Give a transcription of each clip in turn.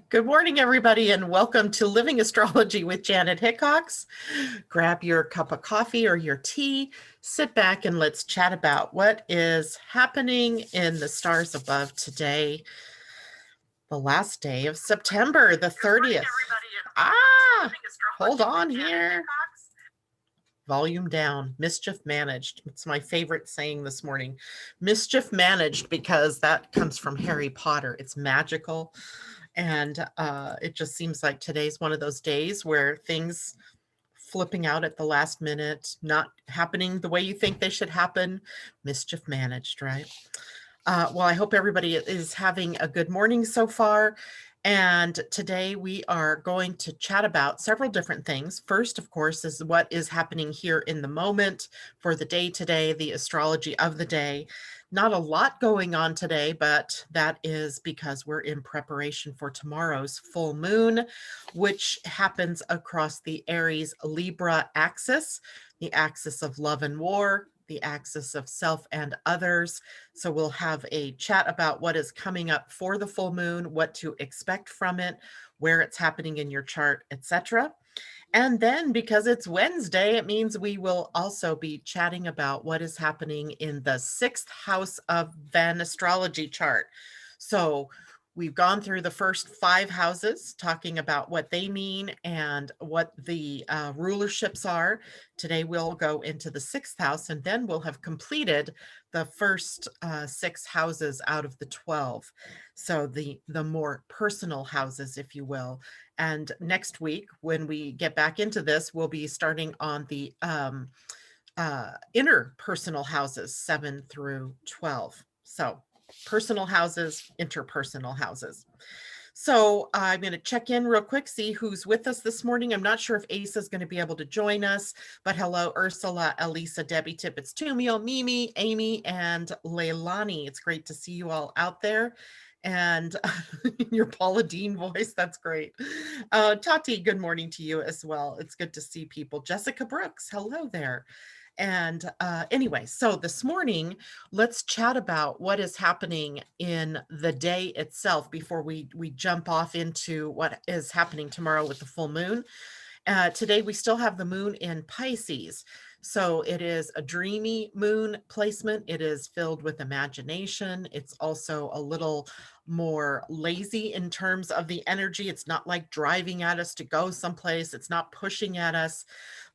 Good morning, everybody, and welcome to Living Astrology with Janet Hickox. Grab your cup of coffee or your tea, sit back, and let's chat about what is happening in the stars above today, the last day of September, the 30th. Hold on here. Volume down, mischief managed. It's my favorite saying this morning. Mischief managed, because that comes from Harry Potter. It's magical. And it just seems like today's one of those days where things flipping out at the last minute, not happening the way you think they should happen, mischief managed, right? Well, I hope everybody is having a good morning so far. And today we are going to chat about several different things. First, of course, is what is happening here in the moment for the day today, the astrology of the day. Not a lot going on today, but that is because we're in preparation for tomorrow's full moon, which happens across the Aries Libra axis, the axis of love and war, the axis of self and others. So we'll have a chat about what is coming up for the full moon, what to expect from it, where it's happening in your chart, etc. And then, because it's Wednesday, it means we will also be chatting about what is happening in the 6th house of an astrology chart. So we've gone through the first 5 houses, talking about what they mean and what the rulerships are. Today we'll go into the 6th house, and then we'll have completed the first 6 houses out of the 12. So the more personal houses, if you will. And next week, when we get back into this, we'll be starting on the interpersonal houses, 7 through 12. So personal houses, interpersonal houses. So I'm going to check in real quick, see who's with us this morning. I'm not sure if Ace is going to be able to join us, but hello, Ursula, Elisa, Debbie, Tippets, Tumio, Mimi, Amy, and Leilani. It's great to see you all out there. And your Paula Dean voice, that's great. Tati, good morning to you as well. It's good to see people. Jessica Brooks, hello there. And anyway, so this morning, let's chat about what is happening in the day itself before we jump off into what is happening tomorrow with the full moon. Today, we still have the moon in Pisces. So it is a dreamy moon placement. It is filled with imagination. It's also a little more lazy in terms of the energy. It's not like driving at us to go someplace. It's not pushing at us.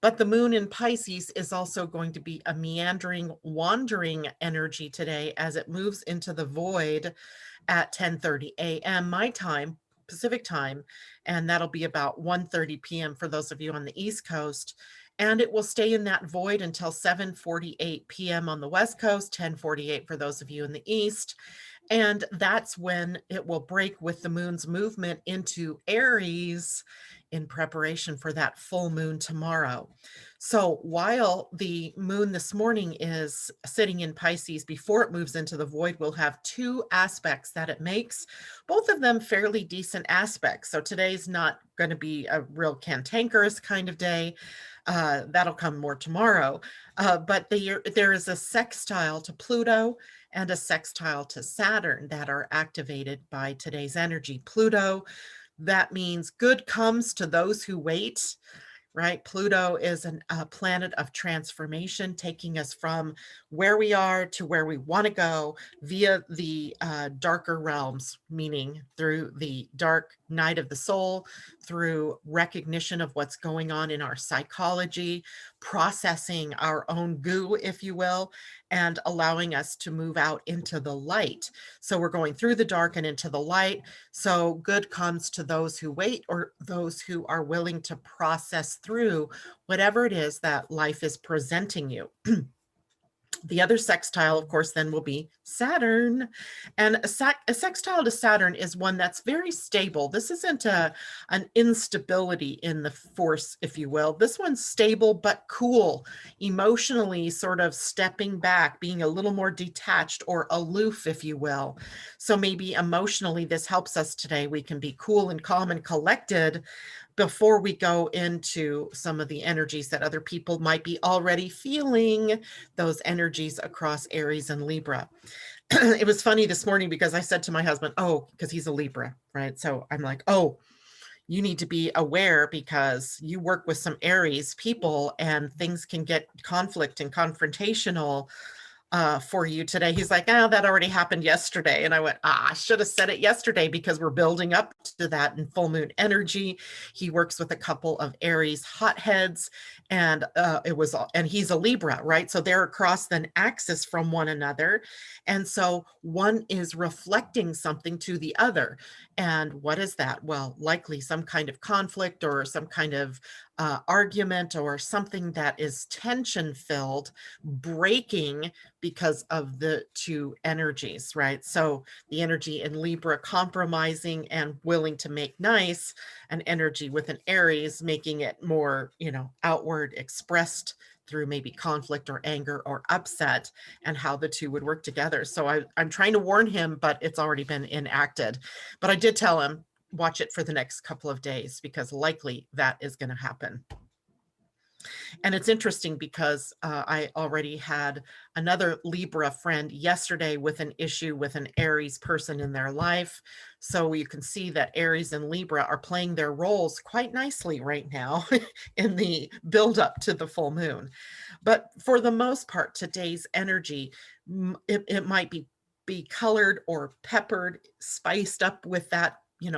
But the moon in Pisces is also going to be a meandering, wandering energy today as it moves into the void at 10:30 a.m. my time, Pacific time, and that'll be about 1:30 p.m. for those of you on the East Coast. And it will stay in that void until 7:48 p.m. on the West Coast, 10:48 for those of you in the East. And that's when it will break with the moon's movement into Aries in preparation for that full moon tomorrow. So while the moon this morning is sitting in Pisces, before it moves into the void, we'll have 2 aspects that it makes, both of them fairly decent aspects. So today's not going to be a real cantankerous kind of day. That'll come more tomorrow. But there is a sextile to Pluto and a sextile to Saturn that are activated by today's energy. Pluto, that means good comes to those who wait, right? Pluto is a planet of transformation, taking us from where we are to where we want to go via the darker realms, meaning through the dark night of the soul, through recognition of what's going on in our psychology, processing our own goo, if you will, and allowing us to move out into the light. So we're going through the dark and into the light. So good comes to those who wait, or those who are willing to process through whatever it is that life is presenting you. The other sextile, of course, then will be Saturn. And a sextile to Saturn is one that's very stable. This isn't an instability in the force, if you will. This one's stable but cool, emotionally sort of stepping back, being a little more detached or aloof, if you will. So maybe emotionally this helps us today. We can be cool and calm and collected, before we go into some of the energies that other people might be already feeling, those energies across Aries and Libra. It was funny this morning because I said to my husband, oh, because he's a Libra, right? So I'm like, oh, you need to be aware because you work with some Aries people and things can get conflict and confrontational for you today. He's like, oh, that already happened yesterday. And I went, I should have said it yesterday because we're building up to that in full moon energy. He works with a couple of Aries hotheads and and he's a Libra, right? So they're across an axis from one another. And so one is reflecting something to the other. And what is that? Well, likely some kind of conflict or some kind of argument or something that is tension filled, breaking because of the two energies, right? So the energy in Libra compromising and willing to make nice, an energy with an Aries making it more, outward expressed through maybe conflict or anger or upset, and how the two would work together. So I'm trying to warn him, but it's already been enacted. But I did tell him, watch it for the next couple of days because likely that is going to happen. And it's interesting because I already had another Libra friend yesterday with an issue with an Aries person in their life. So you can see that Aries and Libra are playing their roles quite nicely right now in the build up to the full moon. But for the most part, today's energy, it might be colored or peppered, spiced up with that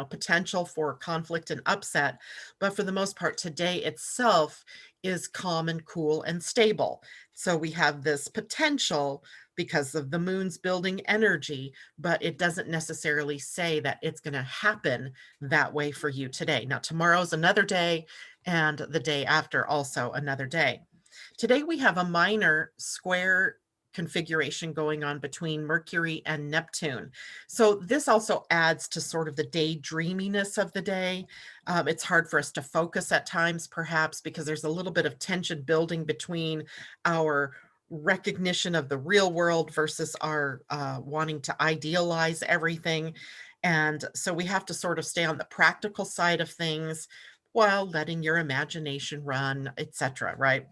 potential for conflict and upset. But for the most part, today itself is calm and cool and stable. So we have this potential because of the moon's building energy, but it doesn't necessarily say that it's going to happen that way for you today. Now, tomorrow's another day, and the day after also another day. Today we have a minor square configuration going on between Mercury and Neptune. So this also adds to sort of the daydreaminess of the day. It's hard for us to focus at times, perhaps, because there's a little bit of tension building between our recognition of the real world versus our wanting to idealize everything. And so we have to sort of stay on the practical side of things while letting your imagination run, etc., right?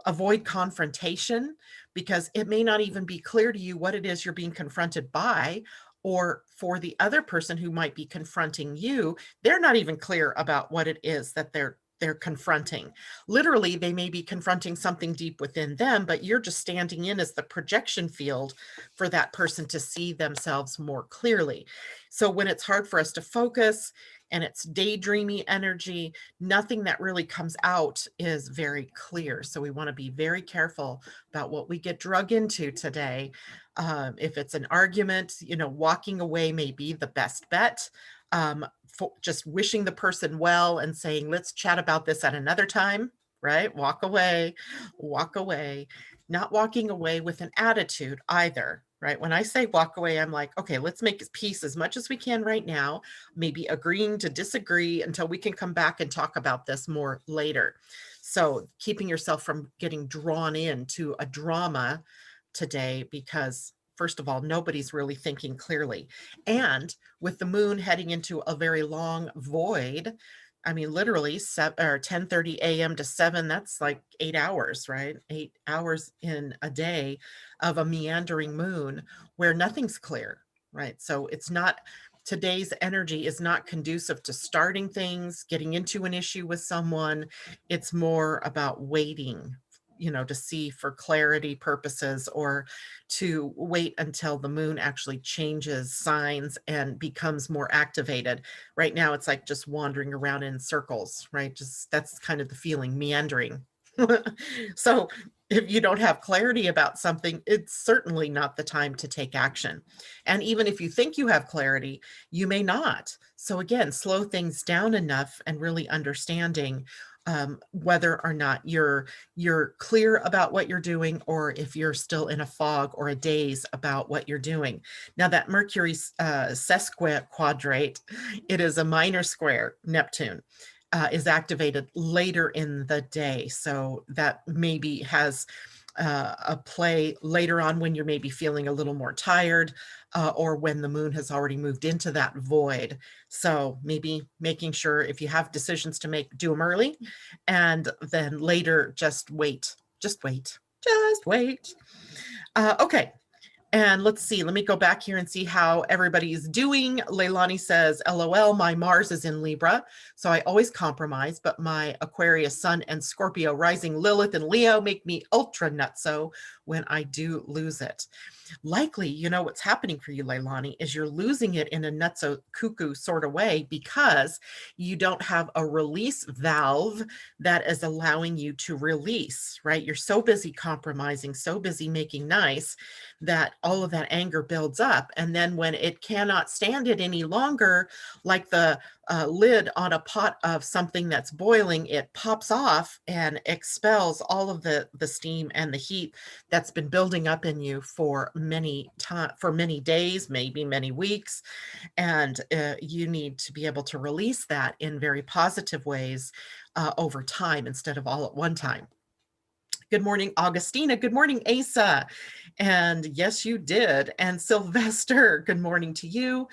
Avoid confrontation because it may not even be clear to you what it is you're being confronted by, or for the other person who might be confronting you, they're not even clear about what it is that they're confronting. Literally, they may be confronting something deep within them, but you're just standing in as the projection field for that person to see themselves more clearly. So when it's hard for us to focus and it's daydreamy energy, nothing that really comes out is very clear. So we want to be very careful about what we get drug into today. If it's an argument, walking away may be the best bet. For just wishing the person well and saying, let's chat about this at another time, right? Walk away, not walking away with an attitude either, right? When I say walk away, I'm like, okay, let's make peace as much as we can right now, maybe agreeing to disagree until we can come back and talk about this more later. So keeping yourself from getting drawn into a drama today, because first of all, nobody's really thinking clearly. And with the moon heading into a very long void, I mean, literally 10:30 a.m. to 7, that's like 8 hours, right? 8 hours in a day of a meandering moon where nothing's clear, right? So it's not, today's energy is not conducive to starting things, getting into an issue with someone. It's more about waiting, to see for clarity purposes, or to wait until the moon actually changes signs and becomes more activated. Right now, it's like just wandering around in circles, right? Just that's kind of the feeling, meandering. So if you don't have clarity about something, it's certainly not the time to take action. And even if you think you have clarity, you may not. So again, slow things down enough and really understanding whether or not you're clear about what you're doing, or if you're still in a fog or a daze about what you're doing. Now that Mercury sesquiquadrate, it is a minor square. Neptune is activated later in the day, so that maybe has a play later on when you're maybe feeling a little more tired, or when the moon has already moved into that void. So maybe making sure if you have decisions to make, do them early, and then later just wait, just wait, just wait. Okay. And let's see, let me go back here and see how everybody's doing. Leilani says, LOL, my Mars is in Libra, so I always compromise, but my Aquarius, Sun, and Scorpio rising Lilith and Leo make me ultra nutso when I do lose it. Likely, you know, what's happening for you, Leilani, is you're losing it in a nutso cuckoo sort of way because you don't have a release valve that is allowing you to release, right? You're so busy compromising, so busy making nice, that all of that anger builds up. And then when it cannot stand it any longer, like the lid on a pot of something that's boiling, it pops off and expels all of the steam and the heat that's been building up in you for many days, maybe many weeks. And you need to be able to release that in very positive ways over time instead of all at one time. Good morning, Augustina. Good morning, Asa. And yes, you did. And Sylvester, good morning to you.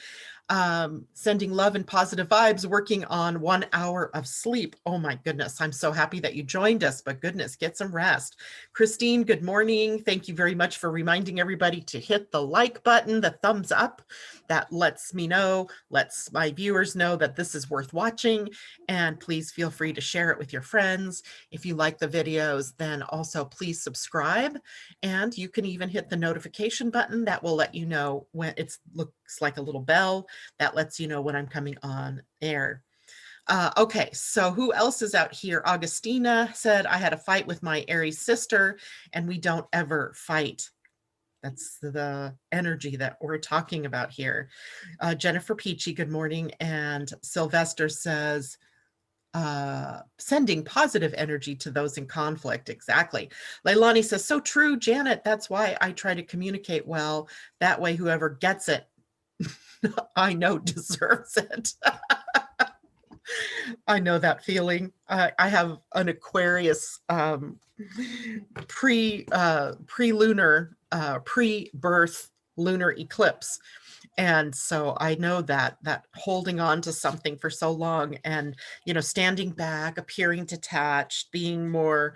Sending love and positive vibes, working on 1 hour of sleep. Oh my goodness, I'm so happy that you joined us, but goodness, get some rest. Christine, good morning. Thank you very much for reminding everybody to hit the like button, the thumbs up. That lets me know, lets my viewers know that this is worth watching. And please feel free to share it with your friends. If you like the videos, then also please subscribe. And you can even hit the notification button that will let you know when it looks like a little bell that lets you know when I'm coming on air. Okay, so who else is out here? Augustina said, I had a fight with my Aries sister and we don't ever fight. That's the energy that we're talking about here. Jennifer Peachy, good morning. And Sylvester says, sending positive energy to those in conflict. Exactly. Leilani says, so true, Janet. That's why I try to communicate well. That way, whoever gets it, I know deserves it. I know that feeling. I have an Aquarius pre-lunar, pre-birth lunar eclipse. And so I know that holding on to something for so long and, you know, standing back, appearing detached, being more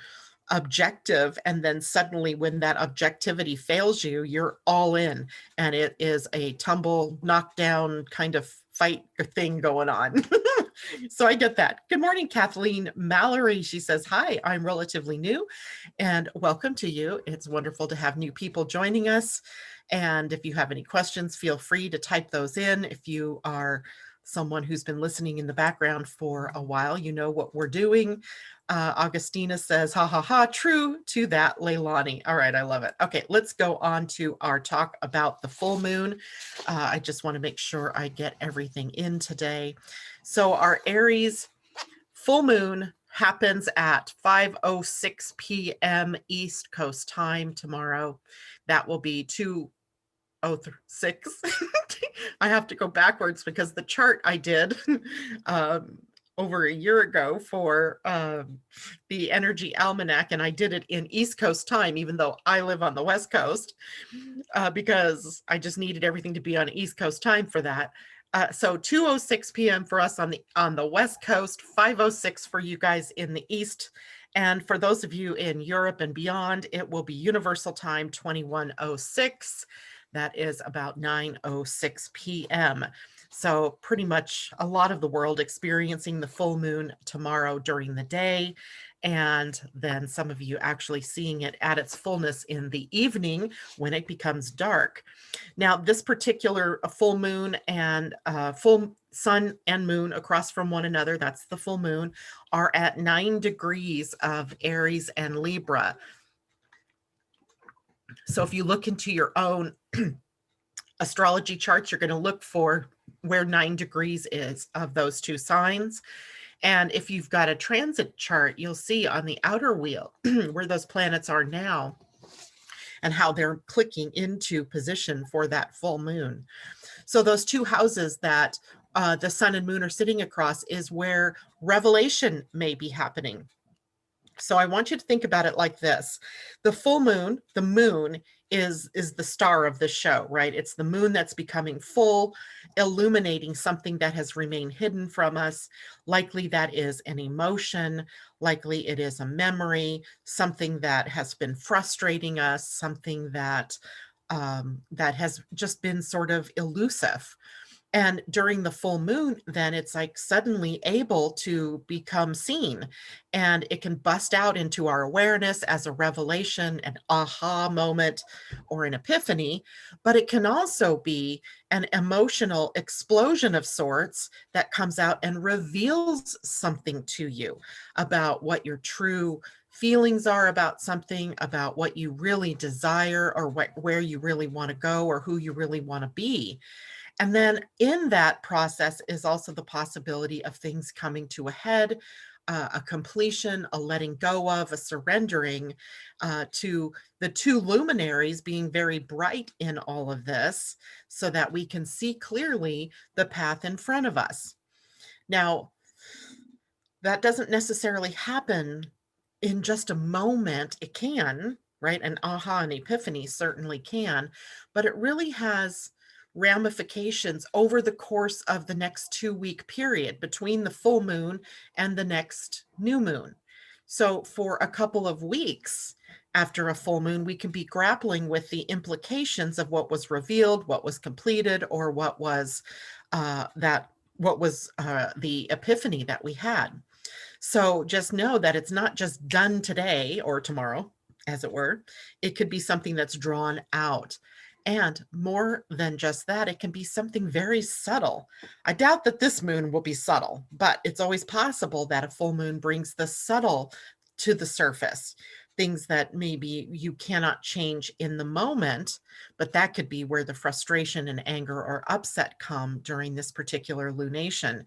objective, and then suddenly when that objectivity fails you, you're all in, and it is a tumble, knockdown kind of fight thing going on. So I get that. Good morning, Kathleen Mallory. She says, hi, I'm relatively new and welcome to you. It's wonderful to have new people joining us. And if you have any questions, feel free to type those in. If you are someone who's been listening in the background for a while, you know what we're doing. Augustina says, ha, ha, ha, true to that, Leilani. All right, I love it. Okay, let's go on to our talk about the full moon. I just want to make sure I get everything in today. So our Aries full moon happens at 5:06 p.m. East Coast time tomorrow. That will be 2:06. I have to go backwards because the chart I did over a year ago for the Energy Almanac, and I did it in East Coast time, even though I live on the West Coast, because I just needed everything to be on East Coast time for that. So 2:06 p.m. for us on the West Coast, 5:06 for you guys in the East. And for those of you in Europe and beyond, it will be Universal Time 21:06. That is about 9:06 p.m. So pretty much a lot of the world experiencing the full moon tomorrow during the day. And then some of you actually seeing it at its fullness in the evening when it becomes dark. Now, this particular full moon and full sun and moon across from one another, that's the full moon, are at 9 degrees of Aries and Libra. So if you look into your own astrology charts, you're going to look for where 9 degrees is of those two signs. And if you've got a transit chart, you'll see on the outer wheel where those planets are now and how they're clicking into position for that full moon. So those two houses that the sun and moon are sitting across is where revelation may be happening. So I want you to think about it like this. The full moon, the moon is the star of the show, right? It's the moon that's becoming full, illuminating something that has remained hidden from us. Likely that is an emotion, likely it is a memory, something that has been frustrating us, something that that has just been sort of elusive. And during the full moon, then it's like suddenly able to become seen, and it can bust out into our awareness as a revelation, an aha moment, or an epiphany. But it can also be an emotional explosion of sorts that comes out and reveals something to you about what your true feelings are about something, about what you really desire, or where you really want to go, or who you really want to be. And then in that process is also the possibility of things coming to a head, a completion, a letting go of, a surrendering, to the two luminaries being very bright in all of this so that we can see clearly the path in front of us. Now, that doesn't necessarily happen in just a moment. It can, right? An aha and epiphany certainly can, but it really has ramifications over the course of the next 2-week period between the full moon and the next new moon. So for a couple of weeks after a full moon, we can be grappling with the implications of what was revealed, what was completed, or what was the epiphany that we had. So just know that it's not just done today or tomorrow, as it were. It could be something that's drawn out. And more than just that, it can be something very subtle. I doubt that this moon will be subtle, but it's always possible that a full moon brings the subtle to the surface. Things that maybe you cannot change in the moment, but that could be where the frustration and anger or upset come during this particular lunation.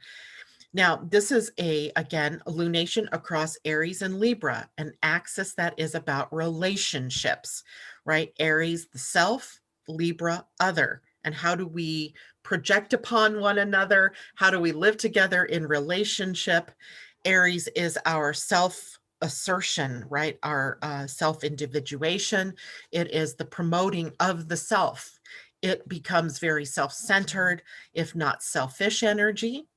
Now, this is again, a lunation across Aries and Libra, an axis that is about relationships, right? Aries, the self, Libra, other. And how do we project upon one another? How do we live together in relationship? Aries is our self assertion, right? Our self individuation. It is the promoting of the self. It becomes very self centered, if not selfish energy,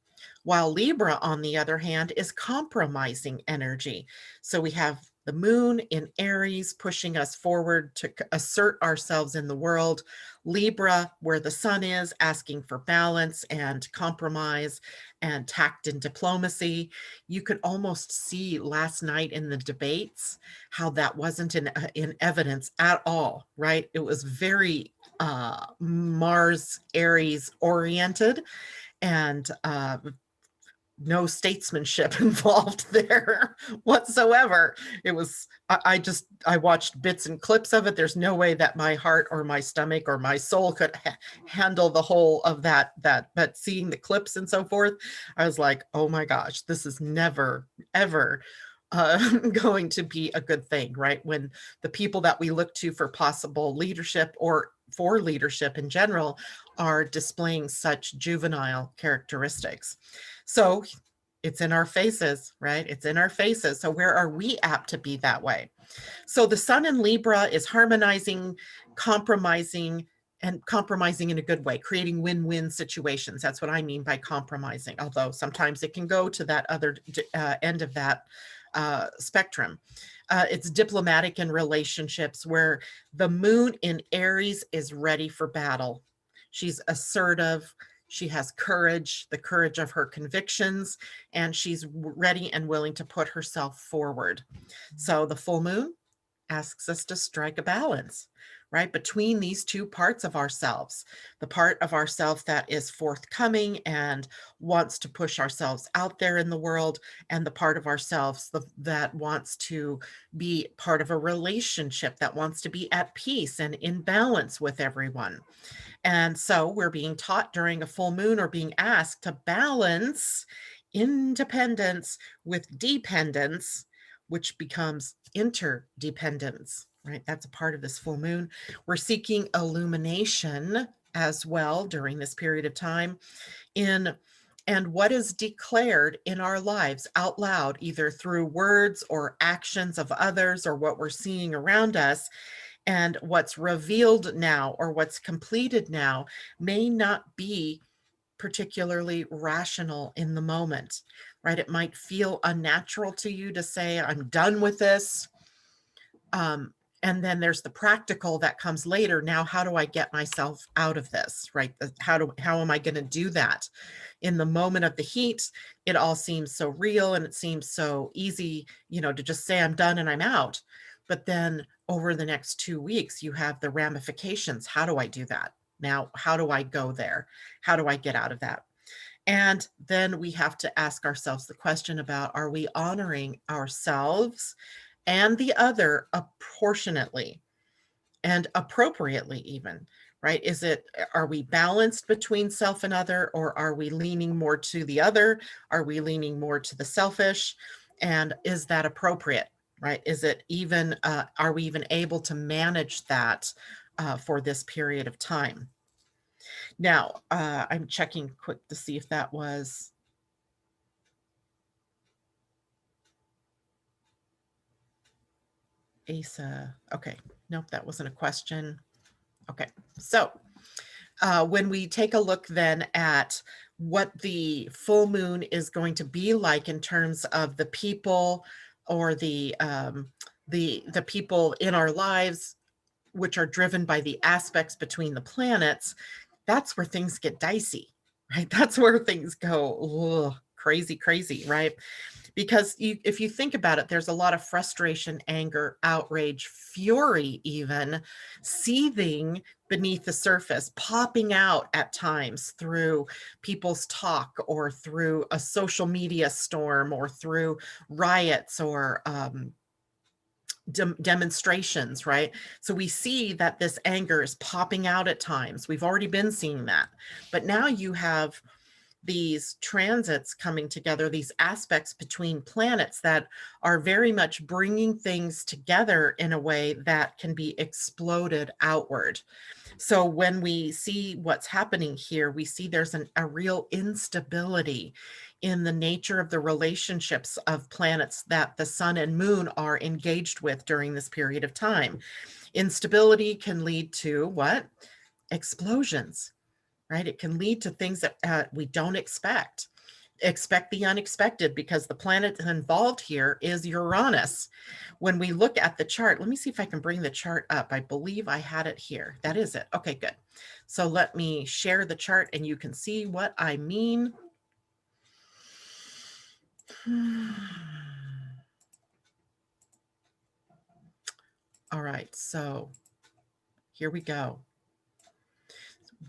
while Libra, on the other hand, is compromising energy. So we have the moon in Aries pushing us forward to assert ourselves in the world. Libra, where the sun is, asking for balance and compromise and tact and diplomacy. You could almost see last night in the debates how that wasn't in evidence at all, right? It was very Mars Aries oriented, and no statesmanship involved there whatsoever. It was, I watched bits and clips of it. There's no way that my heart or my stomach or my soul could handle the whole of that, but seeing the clips and so forth, I was like, oh my gosh, this is never, ever going to be a good thing, right? When the people that we look to for possible leadership or for leadership in general are displaying such juvenile characteristics. So it's in our faces, right? It's in our faces. So where are we apt to be that way? So the sun in Libra is harmonizing, compromising, and compromising in a good way, creating win-win situations. That's what I mean by compromising, although sometimes it can go to that other end of that spectrum. It's diplomatic in relationships where the moon in Aries is ready for battle. She's assertive. She has courage, the courage of her convictions, and she's ready and willing to put herself forward. So the full moon asks us to strike a balance, right, between these two parts of ourselves, the part of ourselves that is forthcoming and wants to push ourselves out there in the world, and the part of ourselves that wants to be part of a relationship, that wants to be at peace and in balance with everyone. And so we're being taught during a full moon, or being asked to balance independence with dependence, which becomes interdependence, right? That's a part of this full moon. We're seeking illumination as well during this period of time in and what is declared in our lives out loud, either through words or actions of others or what we're seeing around us, and what's revealed now or what's completed now may not be particularly rational in the moment, right? It might feel unnatural to you to say, I'm done with this. And then there's the practical that comes later. Now, how do I get myself out of this, right? How am I going to do that? In the moment of the heat, it all seems so real and it seems so easy, to just say I'm done and I'm out. But then over the next 2 weeks, you have the ramifications. How do I do that? Now, how do I go there? How do I get out of that? And then we have to ask ourselves the question about, are we honoring ourselves and the other proportionately and appropriately even, right? Are we balanced between self and other, or are we leaning more to the other? Are we leaning more to the selfish? And is that appropriate, right? Is it even, are we even able to manage that for this period of time? Now, I'm checking quick to see if that was Asa. Okay, nope, that wasn't a question. Okay, so when we take a look then at what the full moon is going to be like in terms of the people or the people in our lives, which are driven by the aspects between the planets, that's where things get dicey, right? That's where things go crazy, crazy, right? Because if you think about it, there's a lot of frustration, anger, outrage, fury, even seething beneath the surface, popping out at times through people's talk or through a social media storm or through riots or demonstrations, right? So we see that this anger is popping out at times. We've already been seeing that. But now you have these transits coming together, these aspects between planets that are very much bringing things together in a way that can be exploded outward. So when we see what's happening here, we see there's a real instability in the nature of the relationships of planets that the sun and moon are engaged with during this period of time. Instability can lead to what? Explosions, right? It can lead to things that we don't expect. Expect the unexpected, because the planet involved here is Uranus. When we look at the chart, let me see if I can bring the chart up. I believe I had it here. That is it. Okay, good. So let me share the chart and you can see what I mean. All right, so here we go.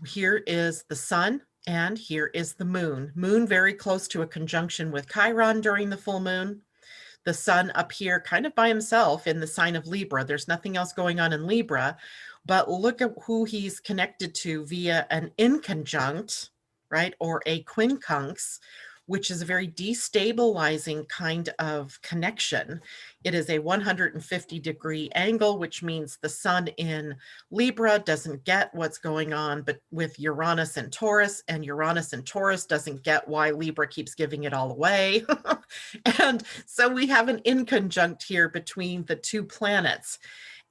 Here is the sun and here is the moon. Moon very close to a conjunction with Chiron during the full moon. The sun up here kind of by himself in the sign of Libra. There's nothing else going on in Libra, but look at who he's connected to via an inconjunct, right? Or a quincunx, which is a very destabilizing kind of connection. It is a 150-degree angle, which means the sun in Libra doesn't get what's going on, but with Uranus and Taurus, and Uranus and Taurus doesn't get why Libra keeps giving it all away. And so we have an inconjunct here between the two planets.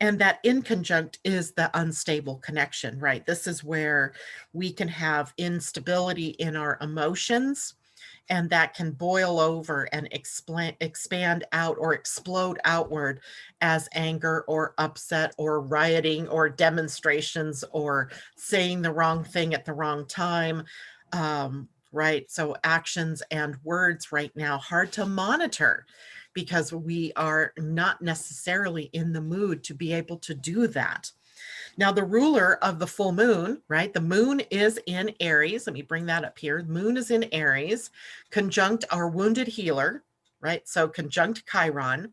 And that inconjunct is the unstable connection, right? This is where we can have instability in our emotions, and that can boil over and expand out or explode outward as anger or upset or rioting or demonstrations or saying the wrong thing at the wrong time. Right? So actions and words right now, hard to monitor because we are not necessarily in the mood to be able to do that. Now, the ruler of the full moon, right? The moon is in Aries. Let me bring that up here. The moon is in Aries, conjunct our wounded healer, right? So conjunct Chiron.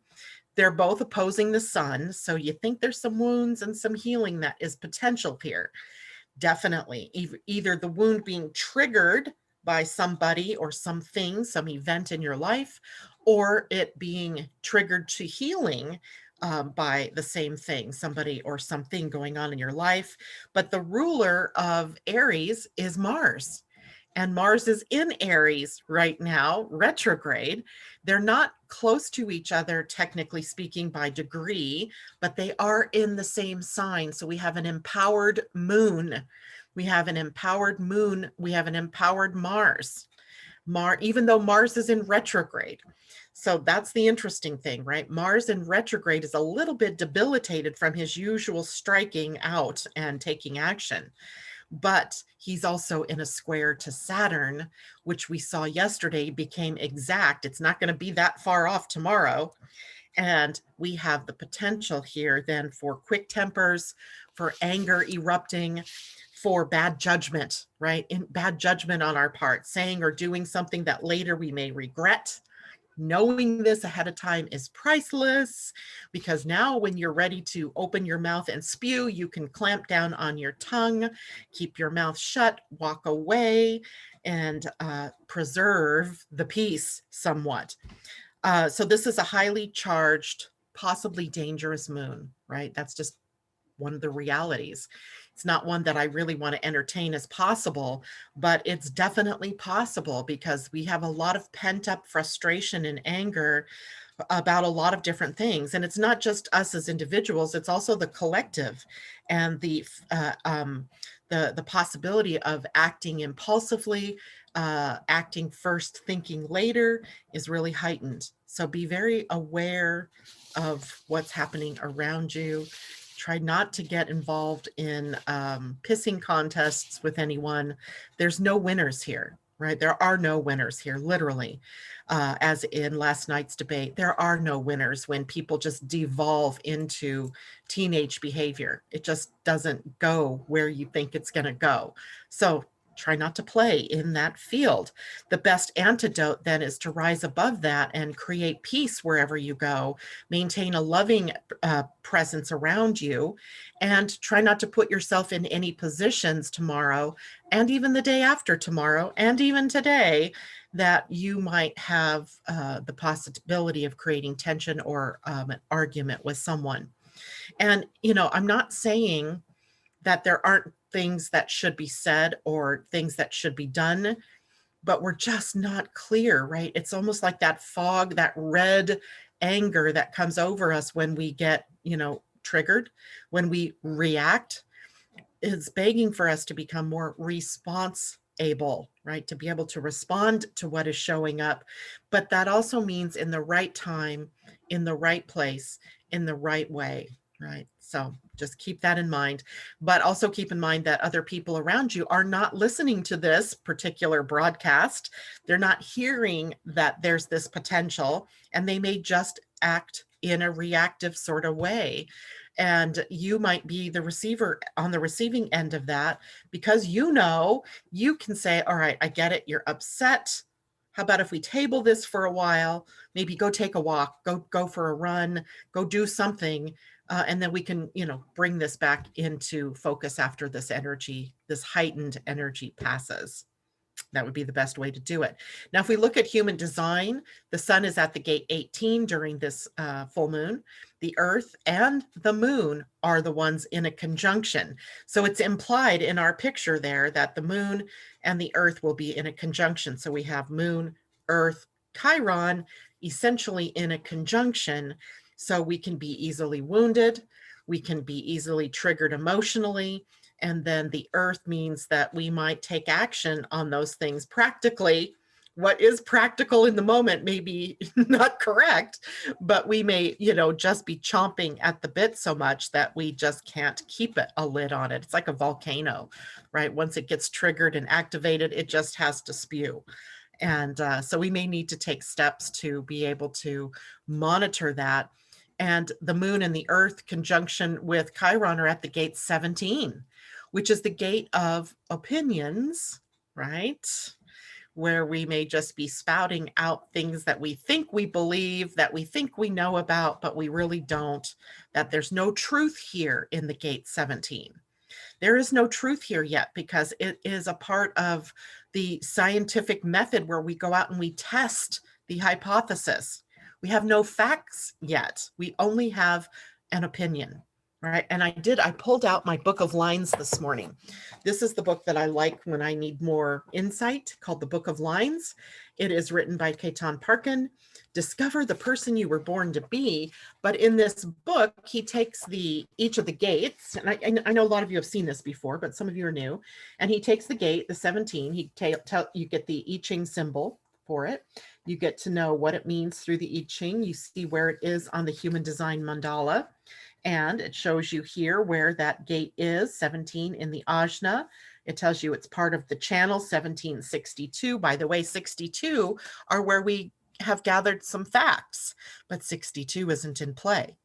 They're both opposing the sun. So you think there's some wounds and some healing that is potential here. Definitely. Either the wound being triggered by somebody or something, some event in your life, or it being triggered to healing by the same thing, somebody or something going on in your life. But the ruler of Aries is Mars. and Mars is in Aries right now, retrograde. They're not close to each other, technically speaking, by degree, but they are in the same sign. So we have an empowered moon. We have an empowered moon. We have an empowered Mars. Even though Mars is in retrograde. So that's the interesting thing, right? Mars in retrograde is a little bit debilitated from his usual striking out and taking action. But he's also in a square to Saturn, which we saw yesterday became exact. It's not going to be that far off tomorrow. And we have the potential here then for quick tempers, for anger erupting, for bad judgment, right? Bad judgment on our part, saying or doing something that later we may regret. Knowing this ahead of time is priceless, because now when you're ready to open your mouth and spew, you can clamp down on your tongue, keep your mouth shut, walk away, and preserve the peace somewhat. So this is a highly charged, possibly dangerous moon, right? That's just one of the realities. It's not one that I really want to entertain as possible, but it's definitely possible because we have a lot of pent up frustration and anger about a lot of different things. And it's not just us as individuals, it's also the collective, and the possibility of acting impulsively, acting first, thinking later is really heightened. So be very aware of what's happening around you. Try not to get involved in pissing contests with anyone. There's no winners here, right? There are no winners here, literally. As in last night's debate, there are no winners when people just devolve into teenage behavior. It just doesn't go where you think it's going to go. So try not to play in that field. The best antidote then is to rise above that and create peace wherever you go, maintain a loving presence around you, and try not to put yourself in any positions tomorrow and even the day after tomorrow and even today that you might have the possibility of creating tension or an argument with someone. And, I'm not saying that there aren't things that should be said or things that should be done, but we're just not clear, right? It's almost like that fog, that red anger that comes over us when we get, triggered, when we react, is begging for us to become more response-able, right? To be able to respond to what is showing up. But that also means in the right time, in the right place, in the right way, right? So just keep that in mind, but also keep in mind that other people around you are not listening to this particular broadcast. They're not hearing that there's this potential, and they may just act in a reactive sort of way. And you might be the receiver on the receiving end of that, because you can say, all right, I get it. You're upset. How about if we table this for a while, maybe go take a walk, go for a run, go do something. And then we can, bring this back into focus after this heightened energy passes. That would be the best way to do it. Now, if we look at human design, the sun is at the gate 18 during this full moon. The earth and the moon are the ones in a conjunction. So it's implied in our picture there that the moon and the earth will be in a conjunction. So we have moon, earth, Chiron essentially in a conjunction. So we can be easily wounded. We can be easily triggered emotionally. And then the earth means that we might take action on those things practically. What is practical in the moment may be not correct, but we may, just be chomping at the bit so much that we just can't keep a lid on it. It's like a volcano, right? Once it gets triggered and activated, it just has to spew. And so we may need to take steps to be able to monitor that. And the moon and the earth conjunction with Chiron are at the gate 17, which is the gate of opinions, right? Where we may just be spouting out things that we think we believe, that we think we know about, but we really don't, that there's no truth here in the gate 17. There is no truth here yet, because it is a part of the scientific method where we go out and we test the hypothesis. We have no facts yet. We only have an opinion. right? And I pulled out my book of lines this morning. This is the book that I like when I need more insight, called the Book of Lines. It is written by Ketan Parkin. Discover the person you were born to be. But in this book, he takes each of the gates, and I know a lot of you have seen this before, but some of you are new. And he takes the gate, the 17. You get the I Ching symbol for it. You get to know what it means through the I Ching. You see where it is on the human design mandala. And it shows you here where that gate is, 17 in the ajna. It tells you it's part of the channel 1762. By the way, 62 are where we have gathered some facts, but 62 isn't in play,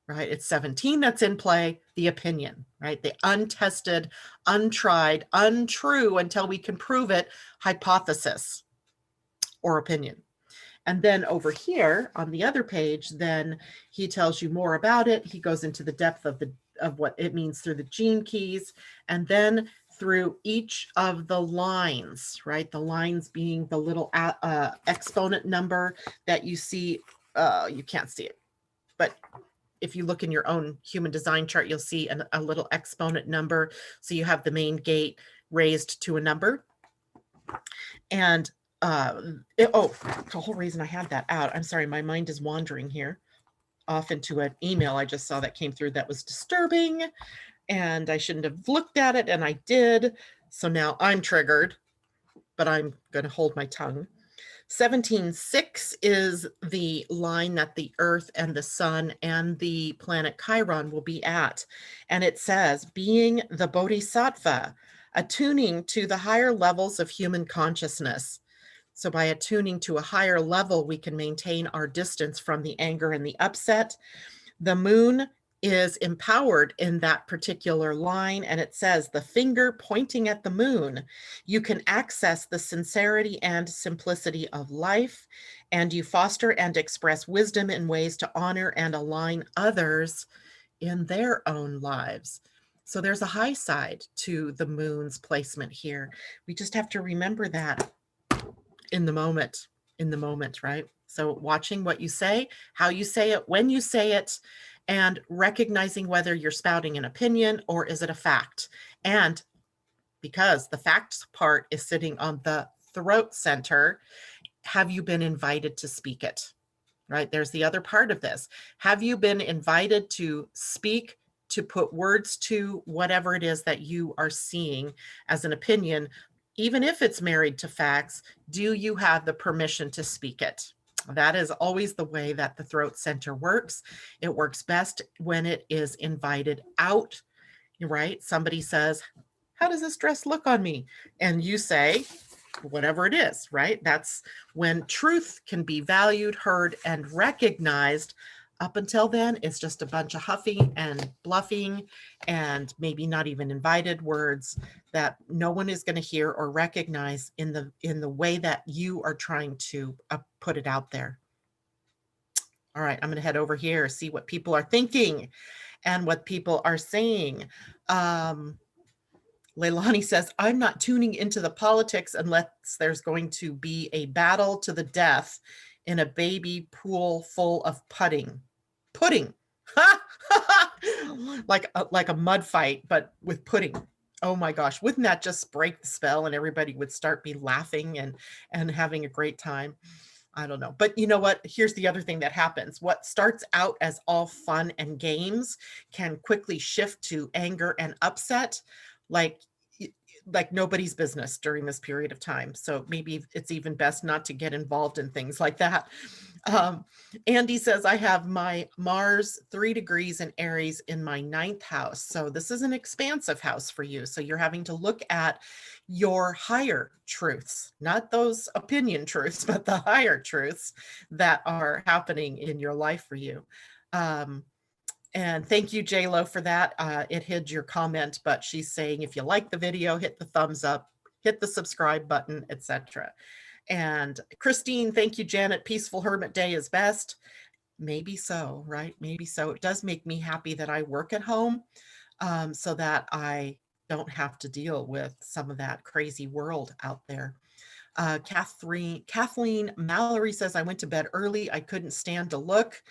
right? It's 17 that's in play, the opinion, right? The untested, untried, untrue until we can prove it hypothesis or opinion. And then over here on the other page, then he tells you more about it. He goes into the depth of what it means through the gene keys, and then through each of the lines, right? The lines being the little exponent number that you see. You can't see it, but if you look in your own human design chart, you'll see a little exponent number. So you have the main gate raised to a number. And the whole reason I had that out, I'm sorry, my mind is wandering here off into an email I just saw that came through that was disturbing, and I shouldn't have looked at it, and I did. So now I'm triggered, but I'm going to hold my tongue. 17.6 is the line that the Earth and the Sun and the planet Chiron will be at. And it says, being the Bodhisattva, attuning to the higher levels of human consciousness. So by attuning to a higher level, we can maintain our distance from the anger and the upset. The moon is empowered in that particular line, and it says the finger pointing at the moon. You can access the sincerity and simplicity of life, and you foster and express wisdom in ways to honor and align others in their own lives. So there's a high side to the moon's placement here. We just have to remember that in the moment, right? So watching what you say, how you say it, when you say it, and recognizing whether you're spouting an opinion or is it a fact. And because the facts part is sitting on the throat center, have you been invited to speak it, right? There's the other part of this. Have you been invited to speak, to put words to whatever it is that you are seeing as an opinion? Even if it's married to facts, do you have the permission to speak it? That is always the way that the throat center works. It works best when it is invited out, right? Somebody says, how does this dress look on me? And you say, whatever it is, right? That's when truth can be valued, heard, and recognized. Up until then, it's just a bunch of huffing and bluffing and maybe not even invited words that no one is going to hear or recognize in the way that you are trying to put it out there. All right, I'm going to head over here, see what people are thinking and what people are saying. Leilani says, I'm not tuning into the politics unless there's going to be a battle to the death in a baby pool full of pudding. Pudding. like a mud fight, but with pudding. Oh my gosh, wouldn't that just break the spell and everybody would start be laughing and having a great time? I don't know. But you know what? Here's the other thing that happens. What starts out as all fun and games can quickly shift to anger and upset, like nobody's business during this period of time. So maybe it's even best not to get involved in things like that. Andy says, I have my Mars 3 degrees in Aries in my 9th house. So this is an expansive house for you. So you're having to look at your higher truths, not those opinion truths, but the higher truths that are happening in your life for you. And thank you, JLo, for that. It hid your comment, but she's saying if you like the video, hit the thumbs up, hit the subscribe button, etc. And Christine, thank you, Janet. Peaceful Hermit Day is best. Maybe so, right? Maybe so. It does make me happy that I work at home so that I don't have to deal with some of that crazy world out there. Kathleen Mallory says, I went to bed early. I couldn't stand to look.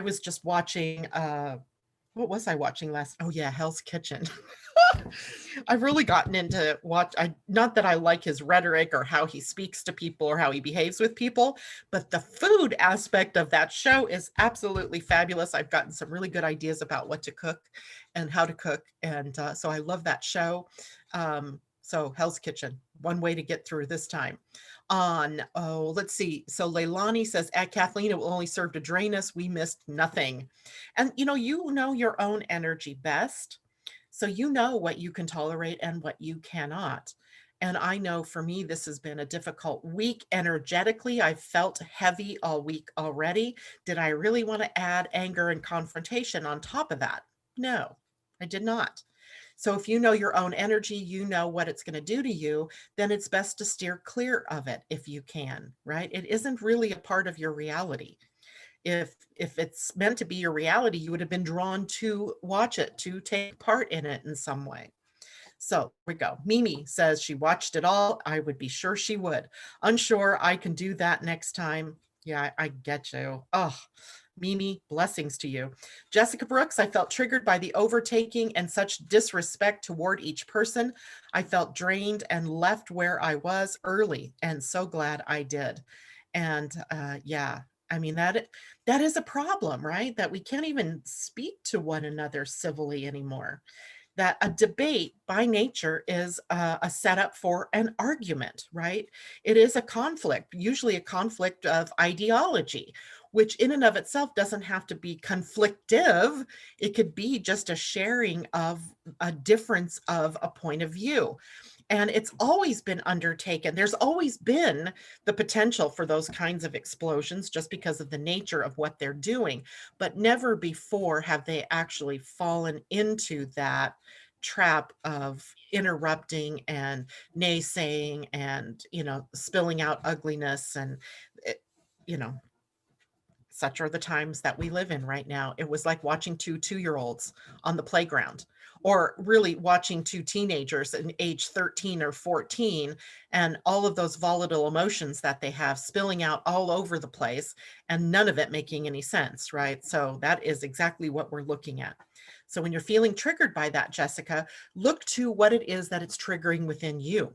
I was just watching, what What was I watching last? Oh yeah, Hell's Kitchen. I've really gotten into not that I like his rhetoric or how he speaks to people or how he behaves with people, but the food aspect of that show is absolutely fabulous. I've gotten some really good ideas about what to cook and how to cook. And so I love that show. So Hell's Kitchen, one way to get through this time. Let's see. So Leilani says, at Kathleen, it will only serve to drain us. We missed nothing. And you know your own energy best. So you know what you can tolerate and what you cannot. And I know for me, this has been a difficult week energetically. I felt heavy all week already. Did I really want to add anger and confrontation on top of that? No, I did not. So if you know your own energy, you know what it's going to do to you, then it's best to steer clear of it if you can, right? It isn't really a part of your reality. If it's meant to be your reality, you would have been drawn to watch it, to take part in it in some way. So here we go. Mimi says she watched it all. I would be sure she would. Unsure I can do that next time. Yeah, I get you. Oh, Mimi, blessings to you. Jessica Brooks, I felt triggered by the overtaking and such disrespect toward each person. I felt drained and left where I was early, and so glad I did. And yeah, I mean, that is a problem, right? That we can't even speak to one another civilly anymore. That a debate by nature is a setup for an argument, right? It is a conflict, usually a conflict of ideology, which in and of itself doesn't have to be conflictive. It could be just a sharing of a difference of a point of view. And it's always been undertaken. There's always been the potential for those kinds of explosions just because of the nature of what they're doing. But never before have they actually fallen into that trap of interrupting and naysaying and, spilling out ugliness and, it, you know, such are the times that we live in right now. It was like watching two 2-year-olds on the playground, or really watching two teenagers in age 13 or 14, and all of those volatile emotions that they have spilling out all over the place, and none of it making any sense, right? So that is exactly what we're looking at. So when you're feeling triggered by that, Jessica, look to what it is that it's triggering within you.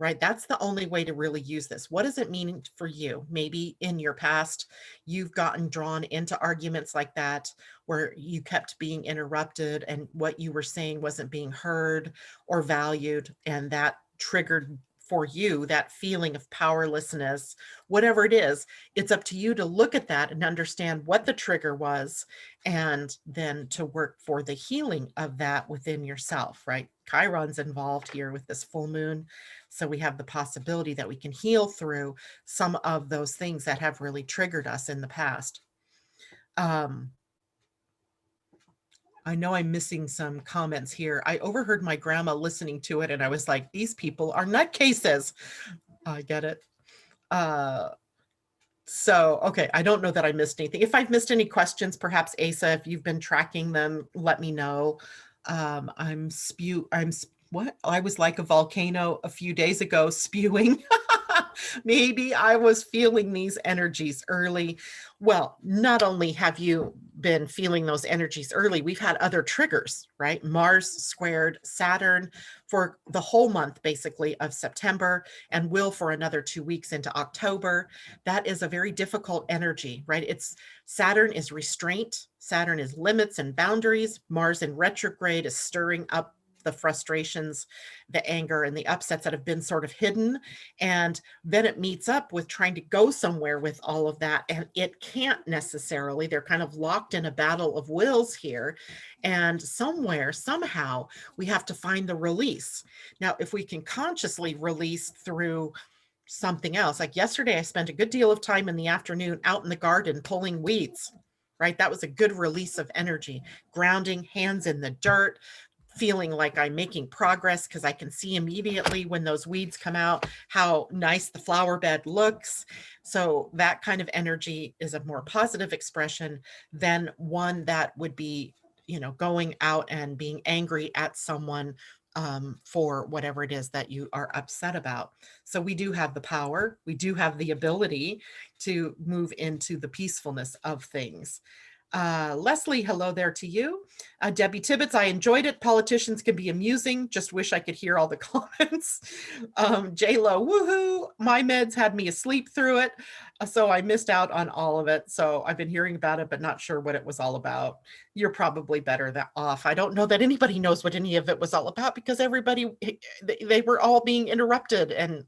Right? That's the only way to really use this. What does it mean for you? Maybe in your past, you've gotten drawn into arguments like that, where you kept being interrupted and what you were saying wasn't being heard or valued. And that triggered for you that feeling of powerlessness, whatever it is. It's up to you to look at that and understand what the trigger was, and then to work for the healing of that within yourself, right? Chiron's involved here with this full moon. So we have the possibility that we can heal through some of those things that have really triggered us in the past. I know I'm missing some comments here. I overheard my grandma listening to it and I was like, these people are nutcases. I get it. Okay, I don't know that I missed anything. If I've missed any questions, perhaps Asa, if you've been tracking them, let me know. What? I was like a volcano a few days ago spewing. Maybe I was feeling these energies early. Well, not only have you been feeling those energies early, we've had other triggers, right? Mars squared Saturn for the whole month, basically, of September, and will for another 2 weeks into October. That is a very difficult energy, right? Saturn is restraint. Saturn is limits and boundaries. Mars in retrograde is stirring up the frustrations, the anger, and the upsets that have been sort of hidden. And then it meets up with trying to go somewhere with all of that. And it can't necessarily. They're kind of locked in a battle of wills here. And somewhere, somehow, we have to find the release. Now, if we can consciously release through something else, like yesterday, I spent a good deal of time in the afternoon out in the garden pulling weeds, right? That was a good release of energy, grounding, hands in the dirt, feeling like I'm making progress because I can see immediately when those weeds come out how nice the flower bed looks. So that kind of energy is a more positive expression than one that would be, going out and being angry at someone for whatever it is that you are upset about. So we do have the power, we do have the ability to move into the peacefulness of things. Leslie, hello there to you. Debbie Tibbetts, I enjoyed it. Politicians can be amusing. Just wish I could hear all the comments. J-Lo, woohoo. My meds had me asleep through it. So I missed out on all of it. So I've been hearing about it, but not sure what it was all about. You're probably better off. I don't know that anybody knows what any of it was all about because everybody, they were all being interrupted. And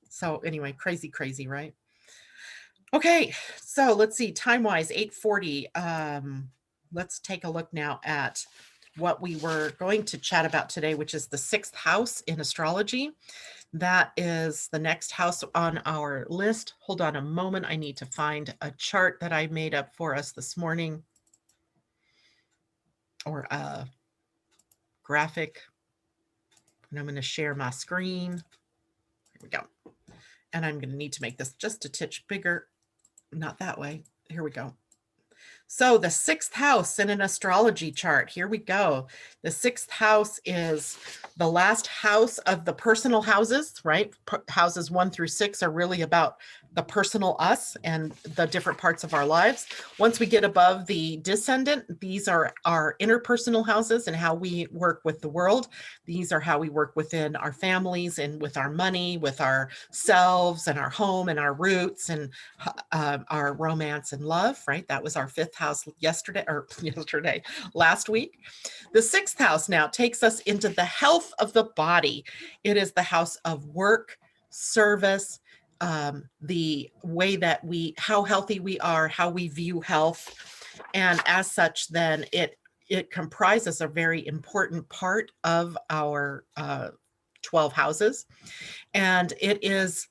so anyway, crazy, crazy, right? Okay, so let's see, time-wise, 8:40. Let's take a look now at what we were going to chat about today, which is the 6th house in astrology. That is the next house on our list. Hold on a moment. I need to find a chart that I made up for us this morning, or a graphic. And I'm going to share my screen. Here we go. And I'm going to need to make this just a titch bigger. Not that way. Here we go. So the 6th house in an astrology chart, here we go. The 6th house is the last house of the personal houses, right? Houses 1 through 6 are really about the personal us and the different parts of our lives. Once we get above the descendant, these are our interpersonal houses and how we work with the world. These are how we work within our families and with our money, with our selves and our home and our roots and our romance and love, right? That was our 5th house last week. The 6th house now takes us into the health of the body. It is the house of work, service, the way that how healthy we are, how we view health. And as such, then it comprises a very important part of our 12 houses. And it is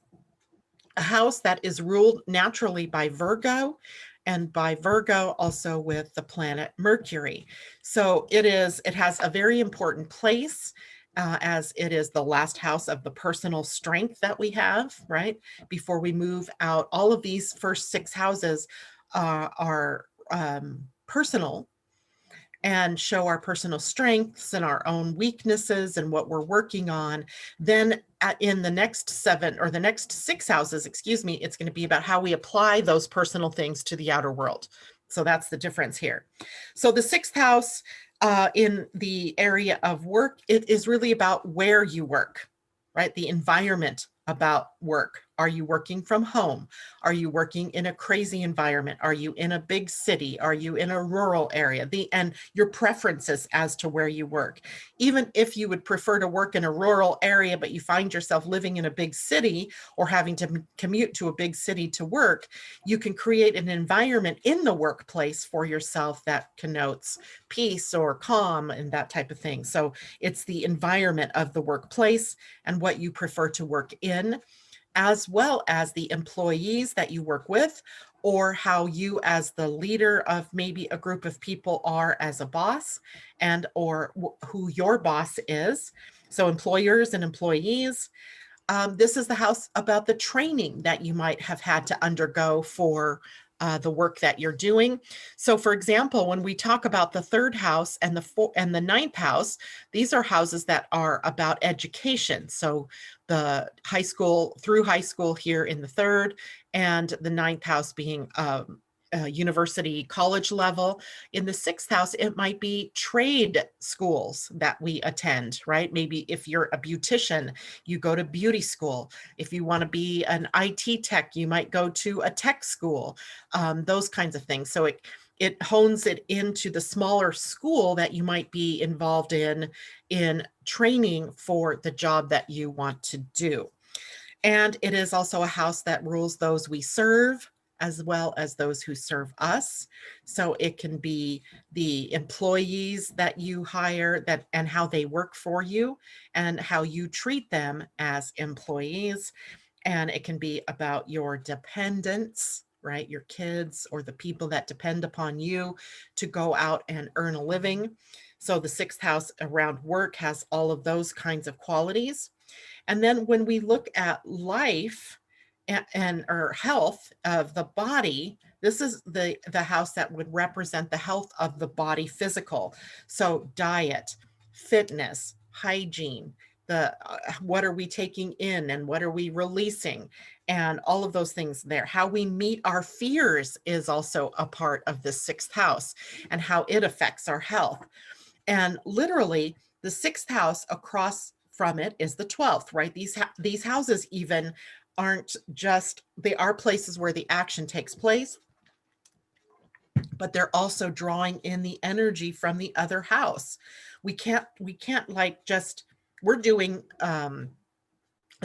a house that is ruled naturally by Virgo, and by Virgo also with the planet Mercury. So it has a very important place, as it is the last house of the personal strength that we have, right? Before we move out, all of these first 6 houses are personal and show our personal strengths and our own weaknesses and what we're working on. Then in the next 7 or the next 6 houses, excuse me, it's going to be about how we apply those personal things to the outer world. So that's the difference here. So the 6th house in the area of work, it is really about where you work, right? The environment about work. Are you working from home? Are you working in a crazy environment? Are you in a big city? Are you in a rural area? And your preferences as to where you work. Even if you would prefer to work in a rural area, but you find yourself living in a big city or having to commute to a big city to work, you can create an environment in the workplace for yourself that connotes peace or calm and that type of thing. So it's the environment of the workplace and what you prefer to work in, as well as the employees that you work with, or how you as the leader of maybe a group of people are as a boss, and or who your boss is. So employers and employees. This is the house about the training that you might have had to undergo for the work that you're doing. So for example, when we talk about the 3rd house and the 9th house, these are houses that are about education. So the high school through high school here in the 3rd, and the 9th house being university college level. In the 6th house, it might be trade schools that we attend, right? Maybe if you're a beautician, you go to beauty school. If you want to be an IT tech, you might go to a tech school, those kinds of things. So it hones it into the smaller school that you might be involved in training for the job that you want to do. And it is also a house that rules those we serve, as well as those who serve us. So it can be the employees that you hire and how they work for you and how you treat them as employees. And it can be about your dependents, right? Your kids or the people that depend upon you to go out and earn a living. So the 6th house around work has all of those kinds of qualities. And then when we look at life and or health of the body, this is the house that would represent the health of the body physical. So diet, fitness, hygiene, what are we taking in and what are we releasing, and all of those things there. How we meet our fears is also a part of the sixth house and how it affects our health. And literally, the sixth house across from it is the 12th, right? These houses even aren't just, they are places where the action takes place, but they're also drawing in the energy from the other house. We can't like just, we're doing a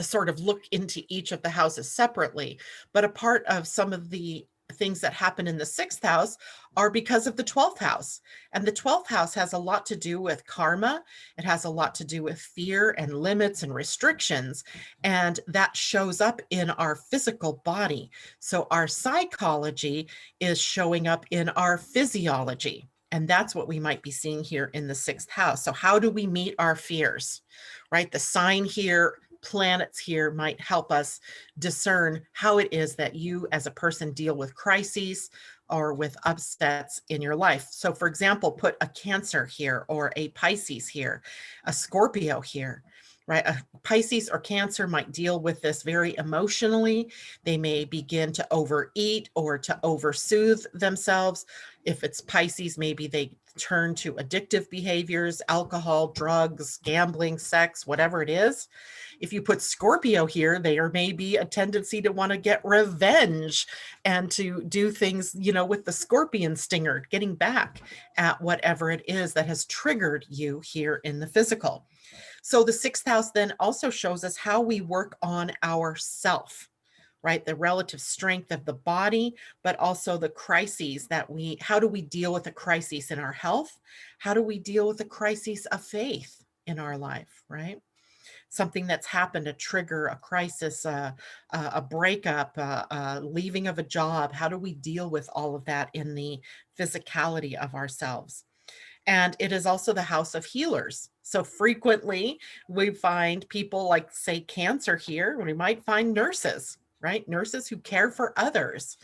sort of look into each of the houses separately, but a part of some of the things that happen in the sixth house are because of the 12th house. And the 12th house has a lot to do with karma. It has a lot to do with fear and limits and restrictions. And that shows up in our physical body. So our psychology is showing up in our physiology. And that's what we might be seeing here in the sixth house. So how do we meet our fears, right? The sign here, planets here, might help us discern how it is that you as a person deal with crises or with upsets in your life. So for example, put a Cancer here or a Pisces here, a Scorpio here, right? A Pisces or Cancer might deal with this very emotionally. They may begin to overeat or to oversoothe themselves. If it's Pisces, maybe they turn to addictive behaviors, alcohol, drugs, gambling, sex, whatever it is. If you put Scorpio here, there may be a tendency to want to get revenge and to do things, with the scorpion stinger, getting back at whatever it is that has triggered you here in the physical. So the sixth house then also shows us how we work on ourself, right? The relative strength of the body, but also the crises how do we deal with the crises in our health? How do we deal with the crises of faith in our life, right? Something that's happened, a trigger, a crisis, a breakup, leaving of a job. How do we deal with all of that in the physicality of ourselves? And it is also the house of healers. So frequently we find people like, say, Cancer here, we might find nurses, right? Nurses who care for others.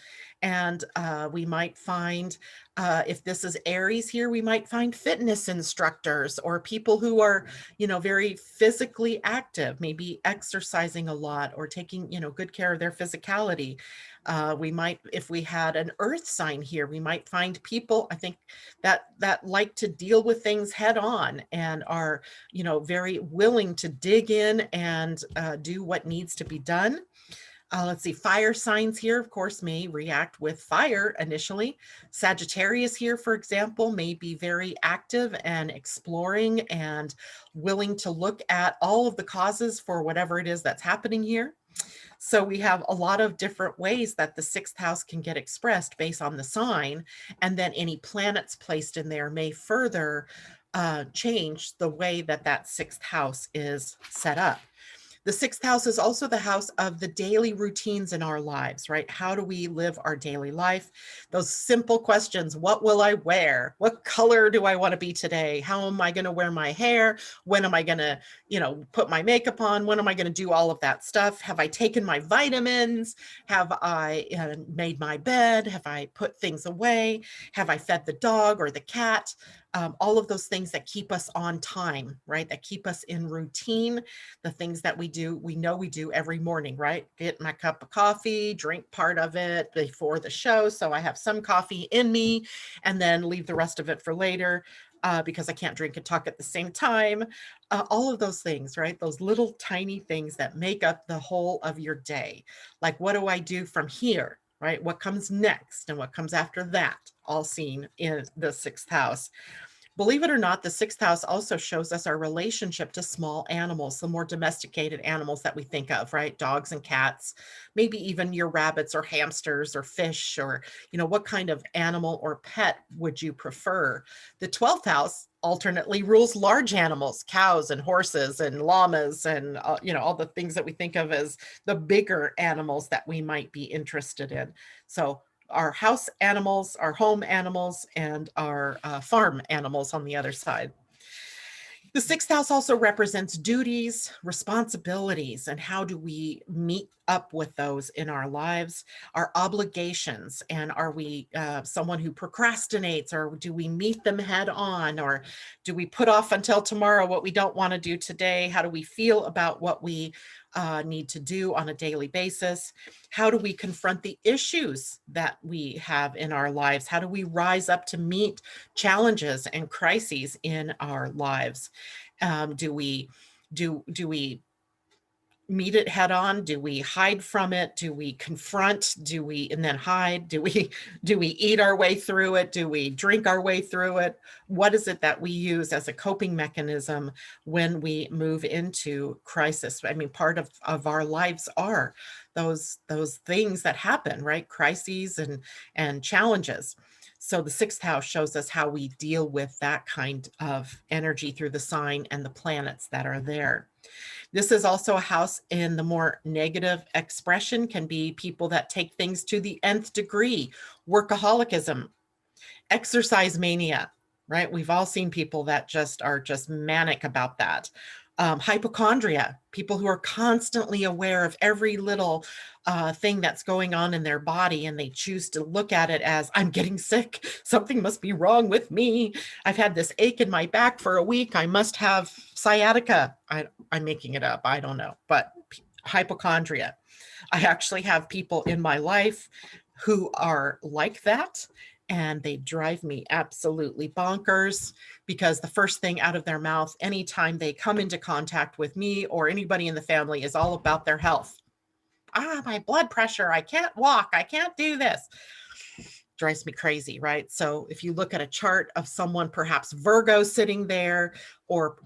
And we might find, if this is Aries here, we might find fitness instructors or people who are, very physically active, maybe exercising a lot or taking, good care of their physicality. We might, if we had an earth sign here, we might find people, I think, that like to deal with things head on and are, very willing to dig in and do what needs to be done. Let's see, fire signs here, of course, may react with fire initially. Sagittarius here, for example, may be very active and exploring and willing to look at all of the causes for whatever it is that's happening here. So we have a lot of different ways that the sixth house can get expressed based on the sign. And then any planets placed in there may further change the way that that sixth house is set up. The sixth house is also the house of the daily routines in our lives, right? How do we live our daily life? Those simple questions. What will I wear? What color do I want to be today? How am I going to wear my hair? When am I going to, put my makeup on? When am I going to do all of that stuff? Have I taken my vitamins? Have I made my bed? Have I put things away? Have I fed the dog or the cat? All of those things that keep us on time, right? That keep us in routine. The things that we know we do every morning, right? Get my cup of coffee, drink part of it before the show, so I have some coffee in me, and then leave the rest of it for later because I can't drink and talk at the same time. All of those things, right? Those little tiny things that make up the whole of your day. Like, what do I do from here? Right? What comes next and what comes after that, all seen in the sixth house. Believe it or not, the sixth house also shows us our relationship to small animals, the more domesticated animals that we think of, right? Dogs and cats, maybe even your rabbits or hamsters or fish, or, what kind of animal or pet would you prefer? The 12th house alternately rules large animals, cows and horses and llamas and, all the things that we think of as the bigger animals that we might be interested in. So our house animals, our home animals, and our farm animals on the other side. The sixth house also represents duties, responsibilities, and how do we meet up with those in our lives, our obligations, and are we someone who procrastinates, or do we meet them head on, or do we put off until tomorrow what we don't want to do today? How do we feel about what we need to do on a daily basis? How do we confront the issues that we have in our lives? How do we rise up to meet challenges and crises in our lives? Do we meet it head on? Do we hide from it? Do we confront? Do we and then hide? Do we eat our way through it? Do we drink our way through it? What is it that we use as a coping mechanism when we move into crisis? I mean, part of our lives are those things that happen, right? Crises and challenges. So the sixth house shows us how we deal with that kind of energy through the sign and the planets that are there. This is also a house in the more negative expression, can be people that take things to the nth degree, workaholicism, exercise mania, right? We've all seen people that are just manic about that. Hypochondria, people who are constantly aware of every little thing that's going on in their body, and they choose to look at it as, I'm getting sick. Something must be wrong with me. I've had this ache in my back for a week. I must have sciatica. I'm making it up. I don't know. But hypochondria. I actually have people in my life who are like that, and they drive me absolutely bonkers, because the first thing out of their mouth anytime they come into contact with me or anybody in the family is all about their health. My blood pressure, I can't walk, I can't do this. Drives me crazy, right? So if you look at a chart of someone, perhaps Virgo sitting there, or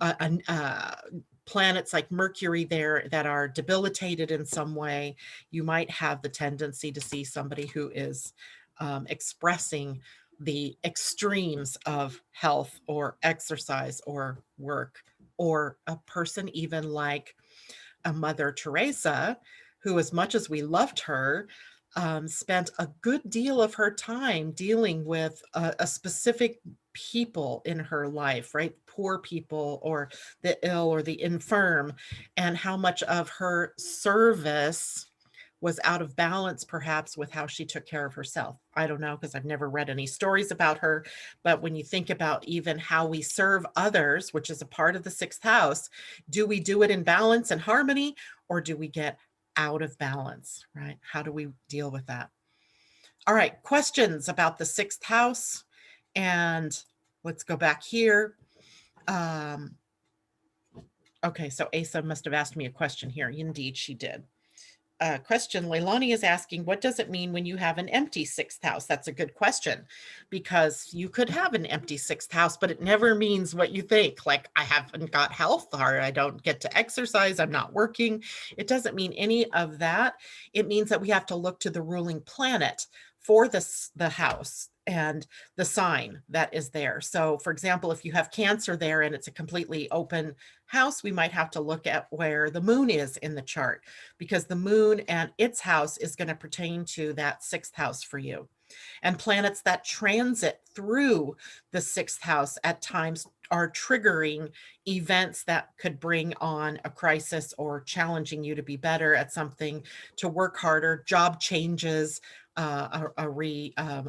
planets like Mercury there that are debilitated in some way, you might have the tendency to see somebody who is expressing the extremes of health or exercise or work, or a person even like a Mother Teresa, who, as much as we loved her, spent a good deal of her time dealing with a specific people in her life, right? Poor people, or the ill, or the infirm, and how much of her service was out of balance, perhaps, with how she took care of herself. I don't know, because I've never read any stories about her. But when you think about even how we serve others, which is a part of the sixth house, do we do it in balance and harmony, or do we get out of balance, right? How do we deal with that? All right, questions about the sixth house. And let's go back here. Okay, so Asa must have asked me a question here. Indeed, she did. Question, Leilani is asking, what does it mean when you have an empty sixth house? That's a good question, because you could have an empty sixth house, but it never means what you think. Like, I haven't got health, or I don't get to exercise, I'm not working. It doesn't mean any of that. It means that we have to look to the ruling planet for the house and the sign that is there. So for example, if you have Cancer there and it's a completely open house, we might have to look at where the moon is in the chart, because the moon and its house is going to pertain to that sixth house for you. And planets that transit through the sixth house at times are triggering events that could bring on a crisis, or challenging you to be better at something, to work harder, job changes,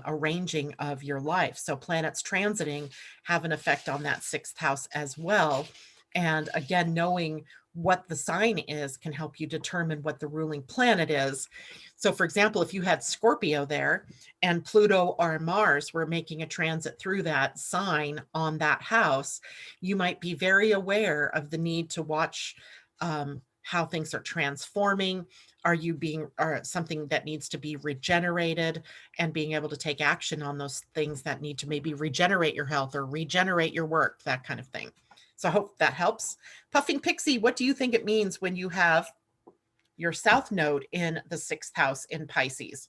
arranging of your life. So planets transiting have an effect on that sixth house as well. And again, knowing what the sign is can help you determine what the ruling planet is. So for example, if you had Scorpio there and Pluto or Mars were making a transit through that sign on that house, you might be very aware of the need to watch how things are transforming. Are you being something that needs to be regenerated, and being able to take action on those things that need to maybe regenerate your health or regenerate your work, that kind of thing. So I hope that helps. Puffing Pixie, what do you think it means when you have your South Node in the sixth house in Pisces?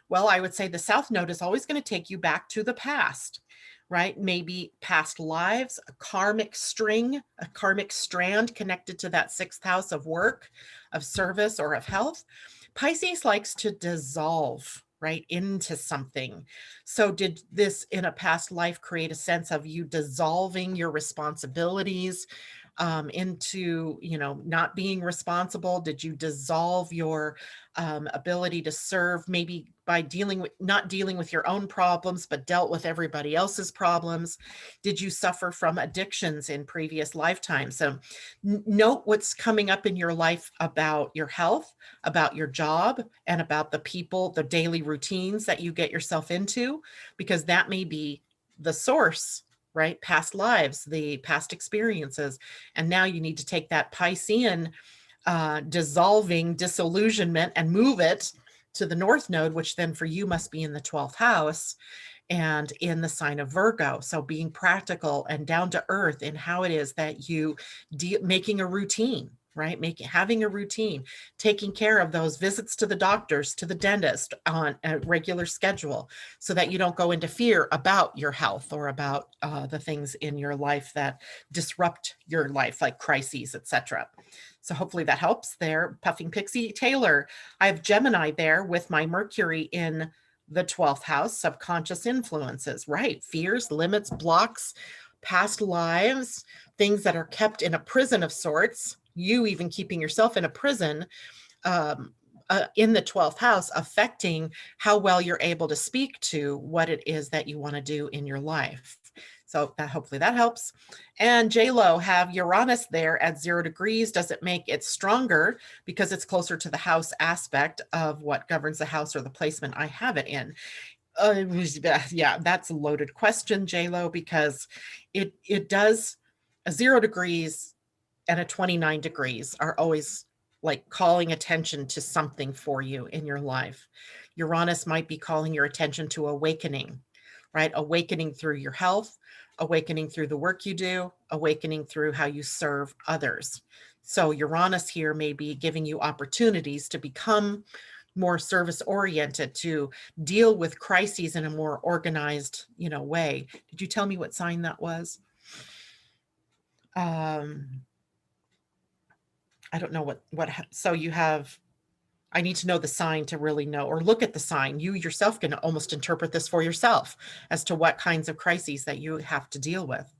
Well, I would say the South Node is always going to take you back to the past, right? Maybe past lives, a karmic string, a karmic strand connected to that sixth house of work, of service, or of health. Pisces likes to dissolve right, into something. So did this in a past life create a sense of you dissolving your responsibilities into, not being responsible? Did you dissolve your ability to serve, maybe by not dealing with your own problems, but dealt with everybody else's problems? Did you suffer from addictions in previous lifetimes? So note what's coming up in your life about your health, about your job, and about the people, the daily routines that you get yourself into, because that may be the source, right? Past lives, the past experiences. And now you need to take that Piscean dissolving disillusionment and move it to the North Node, which then for you must be in the 12th house and in the sign of Virgo. So being practical and down to earth in how it is that you making a routine, right? Having a routine, taking care of those visits to the doctors, to the dentist on a regular schedule, so that you don't go into fear about your health or about the things in your life that disrupt your life, like crises, etc. So hopefully that helps there. Puffing Pixie Taylor, I have Gemini there with my Mercury in the 12th house, subconscious influences, right? Fears, limits, blocks, past lives, things that are kept in a prison of sorts, you even keeping yourself in a prison in the 12th house, affecting how well you're able to speak to what it is that you want to do in your life. So hopefully that helps. And J-Lo have Uranus there at 0 degrees. Does it make it stronger because it's closer to the house aspect of what governs the house or the placement I have it in? Yeah, that's a loaded question, J-Lo, because it does. A 0 degrees and a 29 degrees are always like calling attention to something for you in your life. Uranus might be calling your attention to awakening, right? Awakening through your health, awakening through the work you do, awakening through how you serve others. So Uranus here may be giving you opportunities to become more service oriented, to deal with crises in a more organized, way. Did you tell me what sign that was? I don't know so you have, I need to know the sign to really know, or look at the sign. You yourself can almost interpret this for yourself as to what kinds of crises that you have to deal with.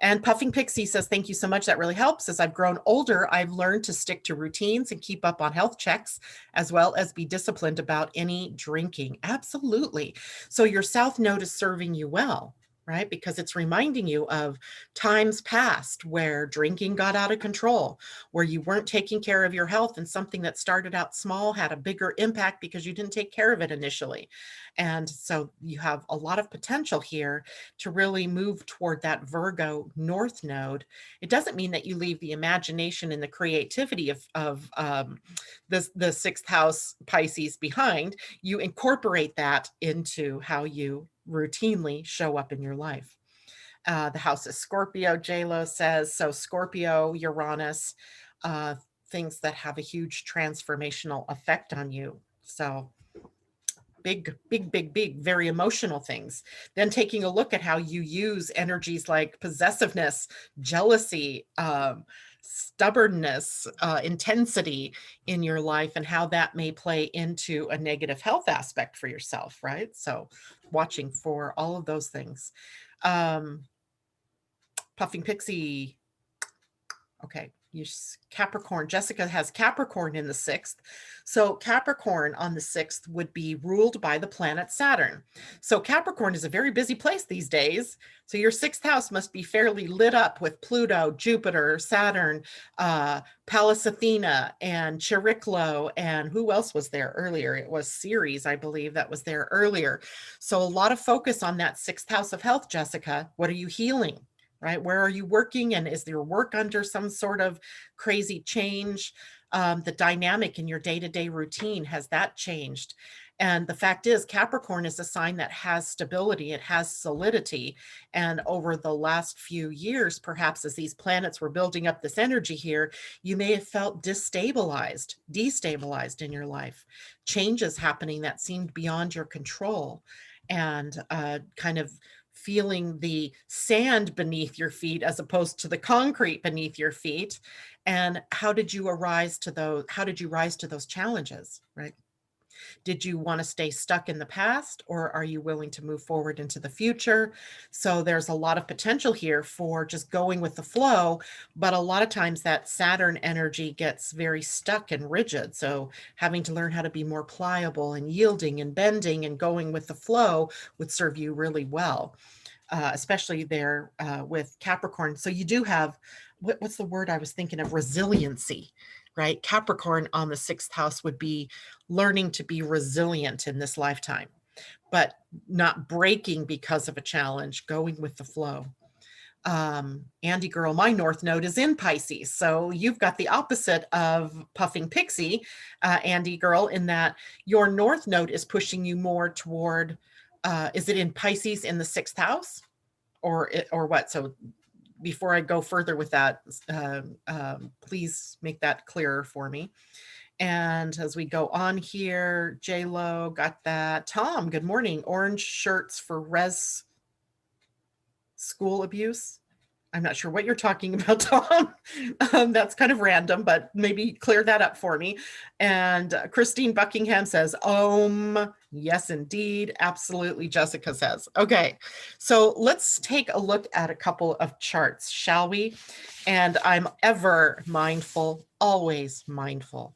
And Puffing Pixie says, thank you so much. That really helps. As I've grown older, I've learned to stick to routines and keep up on health checks, as well as be disciplined about any drinking. Absolutely. So your South Node is serving you well, right? Because it's reminding you of times past where drinking got out of control, where you weren't taking care of your health, and something that started out small had a bigger impact because you didn't take care of it initially. And so you have a lot of potential here to really move toward that Virgo North Node. It doesn't mean that you leave the imagination and the creativity of the sixth house Pisces behind. You incorporate that into how you routinely show up in your life. The house is Scorpio, J-Lo says. So Scorpio, Uranus, things that have a huge transformational effect on you. So big, very emotional things. Then taking a look at how you use energies like possessiveness, jealousy, stubbornness, intensity in your life, and how that may play into a negative health aspect for yourself, right? So watching for all of those things. Puffing Pixie. Okay. Capricorn. Jessica has Capricorn in the 6th. So Capricorn on the 6th would be ruled by the planet Saturn. So Capricorn is a very busy place these days. So your 6th house must be fairly lit up with Pluto, Jupiter, Saturn, Pallas Athena, and Chariklo, and who else was there earlier? It was Aries, I believe, that was there earlier. So a lot of focus on that 6th house of health, Jessica. What are you healing? Right? Where are you working? And is your work under some sort of crazy change? The dynamic in your day-to-day routine, has that changed? And the fact is, Capricorn is a sign that has stability, it has solidity. And over the last few years, perhaps as these planets were building up this energy here, you may have felt destabilized in your life. Changes happening that seemed beyond your control, and kind of feeling the sand beneath your feet as opposed to the concrete beneath your feet. And how did you rise to those challenges, right? Did you want to stay stuck in the past, or are you willing to move forward into the future? So there's a lot of potential here for just going with the flow, but a lot of times that Saturn energy gets very stuck and rigid. So having to learn how to be more pliable and yielding and bending and going with the flow would serve you really well. Especially there with Capricorn. So you do have, what's the word I was thinking of? Resiliency, right? Capricorn on the 6th house would be learning to be resilient in this lifetime, but not breaking because of a challenge, going with the flow. Andy girl, my North Node is in Pisces. So you've got the opposite of Puffing Pixie, Andy girl, in that your North Node is pushing you more toward, is it in Pisces in the 6th house or what? So before I go further with that, please make that clearer for me. And as we go on here, J-Lo got that. Tom, good morning. Orange shirts for res school abuse. I'm not sure what you're talking about, Tom. That's kind of random, but maybe clear that up for me. And Christine Buckingham says, yes, indeed. Absolutely, Jessica says. Okay, so let's take a look at a couple of charts, shall we? And I'm ever mindful, always mindful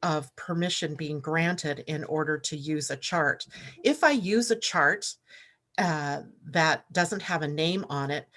of permission being granted in order to use a chart. If I use a chart that doesn't have a name on it,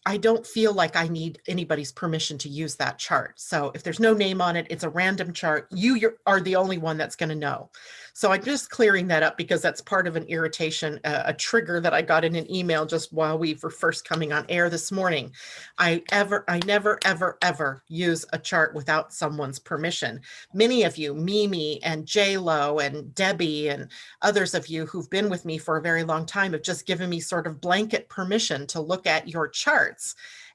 I don't feel like I need anybody's permission to use that chart. So if there's no name on it, it's a random chart. You are the only one that's going to know. So I'm just clearing that up because that's part of an irritation, a trigger that I got in an email just while we were first coming on air this morning. I never, ever, ever use a chart without someone's permission. Many of you, Mimi and J-Lo and Debbie and others of you who've been with me for a very long time have just given me sort of blanket permission to look at your chart.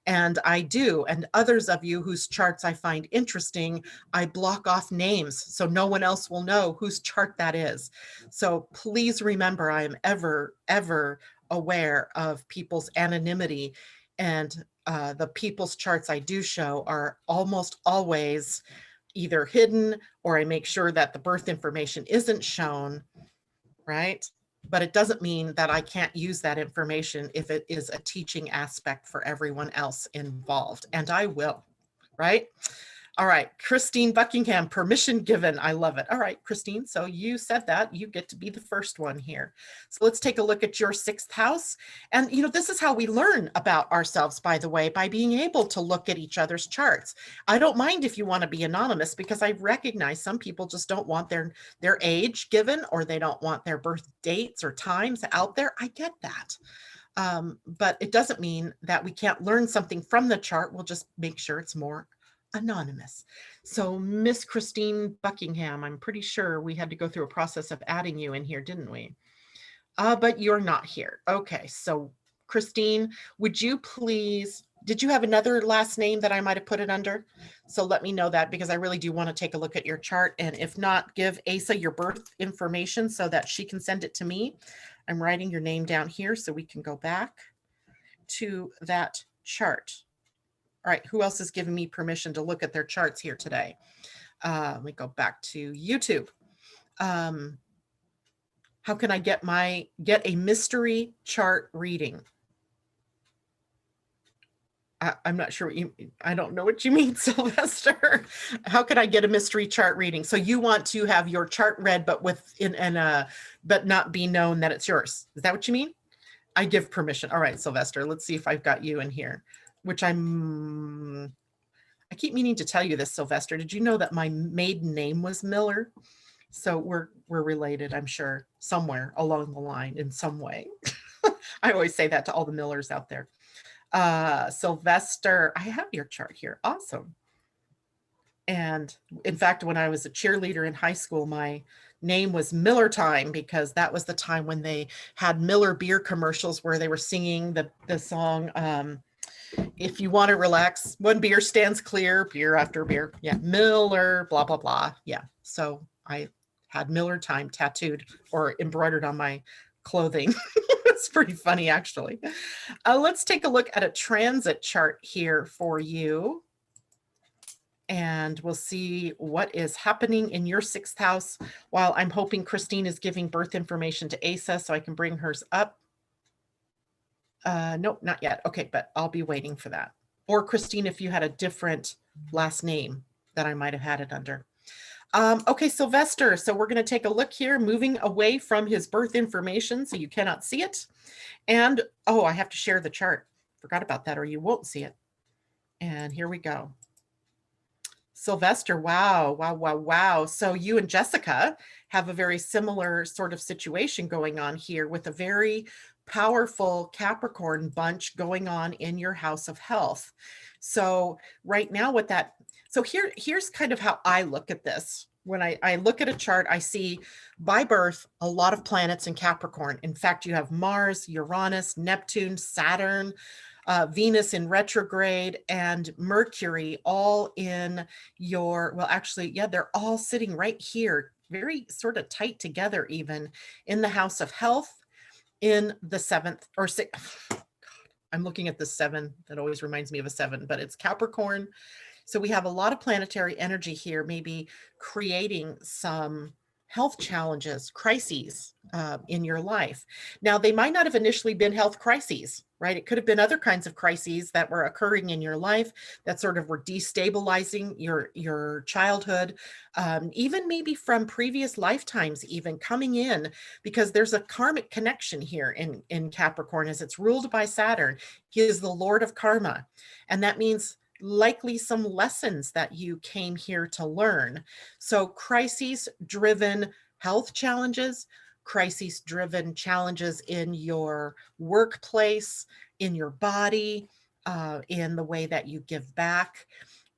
And I do. And others of you whose charts I find interesting, I block off names so no one else will know whose chart that is. So please remember, I am ever, ever aware of people's anonymity, and the people's charts I do show are almost always either hidden, or I make sure that the birth information isn't shown, right? But it doesn't mean that I can't use that information if it is a teaching aspect for everyone else involved. And I will, right? All right, Christine Buckingham, permission given. I love it. All right, Christine, so you said that. You get to be the first one here. So let's take a look at your 6th house. And, this is how we learn about ourselves, by the way, by being able to look at each other's charts. I don't mind if you want to be anonymous, because I recognize some people just don't want their age given, or they don't want their birth dates or times out there. I get that. But it doesn't mean that we can't learn something from the chart. We'll just make sure it's more anonymous. So Miss Christine Buckingham, I'm pretty sure we had to go through a process of adding you in here, didn't we? But you're not here. Okay, so Christine, would you please, did you have another last name that I might have put it under? So let me know that, because I really do want to take a look at your chart. And if not, give Asa your birth information so that she can send it to me. I'm writing your name down here so we can go back to that chart. All right, who else has given me permission to look at their charts here today? Let me go back to YouTube. How can I get a mystery chart reading? I'm not sure I don't know what you mean, Sylvester. How could I get a mystery chart reading? So you want to have your chart read, but but not be known that it's yours. Is that what you mean? I give permission. All right, Sylvester, let's see if I've got you in here, which I keep meaning to tell you this, Sylvester. Did you know that my maiden name was Miller? So we're related, I'm sure, somewhere along the line in some way. I always say that to all the Millers out there. Sylvester, I have your chart here. Awesome. And in fact, when I was a cheerleader in high school, my name was Miller Time, because that was the time when they had Miller beer commercials where they were singing the song, if you want to relax, one beer stands clear, beer after beer. Yeah, Miller, blah, blah, blah. Yeah, so I had Miller Time tattooed or embroidered on my clothing. It's pretty funny, actually. Let's take a look at a transit chart here for you. and we'll see what is happening in your 6th house, while I'm hoping Christine is giving birth information to Asa so I can bring hers up. Nope, not yet. Okay, but I'll be waiting for that. Or Christine, if you had a different last name that I might have had it under. Okay, Sylvester. So we're going to take a look here, moving away from his birth information so you cannot see it. And, oh, I have to share the chart. Forgot about that, or you won't see it. And here we go. Sylvester, wow, wow, wow, wow. So you and Jessica have a very similar sort of situation going on here with a very powerful Capricorn bunch going on in your house of health. So right now with that, so here's kind of how I look at this. When I look at a chart, I see by birth a lot of planets in Capricorn. In fact, you have Mars, Uranus, Neptune, Saturn, Venus in retrograde, and Mercury all in your, well, actually, yeah, they're all sitting right here, very sort of tight together, even in the house of health, in the 7th or 6th. God, I'm looking at the 7. That always reminds me of a 7, but it's Capricorn. So we have a lot of planetary energy here, maybe creating some health challenges, crises in your life. Now, they might not have initially been health crises, right? It could have been other kinds of crises that were occurring in your life that sort of were destabilizing your childhood, even maybe from previous lifetimes, even coming in, because there's a karmic connection here in Capricorn, as it's ruled by Saturn. He is the Lord of karma. And that means likely some lessons that you came here to learn. So crises-driven health challenges, crises-driven challenges in your workplace, in your body, in the way that you give back.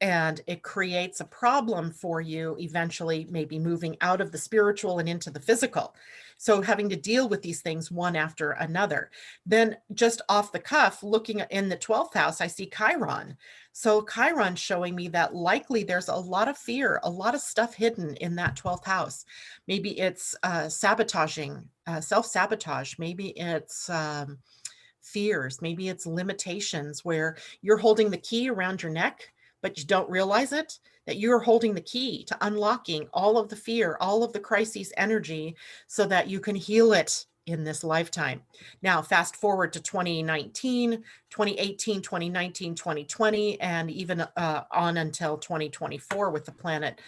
And it creates a problem for you eventually, maybe moving out of the spiritual and into the physical. So having to deal with these things one after another. Then just off the cuff, looking in the 12th house, I see Chiron. So Chiron showing me that likely there's a lot of fear, a lot of stuff hidden in that 12th house. Maybe it's sabotaging, self-sabotage. Maybe it's fears. Maybe it's limitations where you're holding the key around your neck, but you don't realize it, that you're holding the key to unlocking all of the fear, all of the crises energy, so that you can heal it in this lifetime. Now, fast forward to 2019, 2018, 2019, 2020, and even on until 2024 with the planet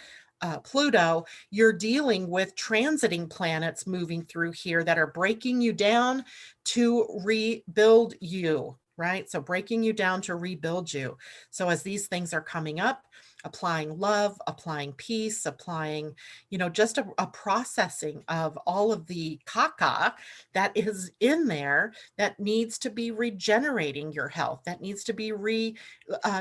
Pluto, you're dealing with transiting planets moving through here that are breaking you down to rebuild you, right? So breaking you down to rebuild you. So as these things are coming up, applying love, applying peace, applying, just a processing of all of the caca that is in there that needs to be regenerating your health, that needs to be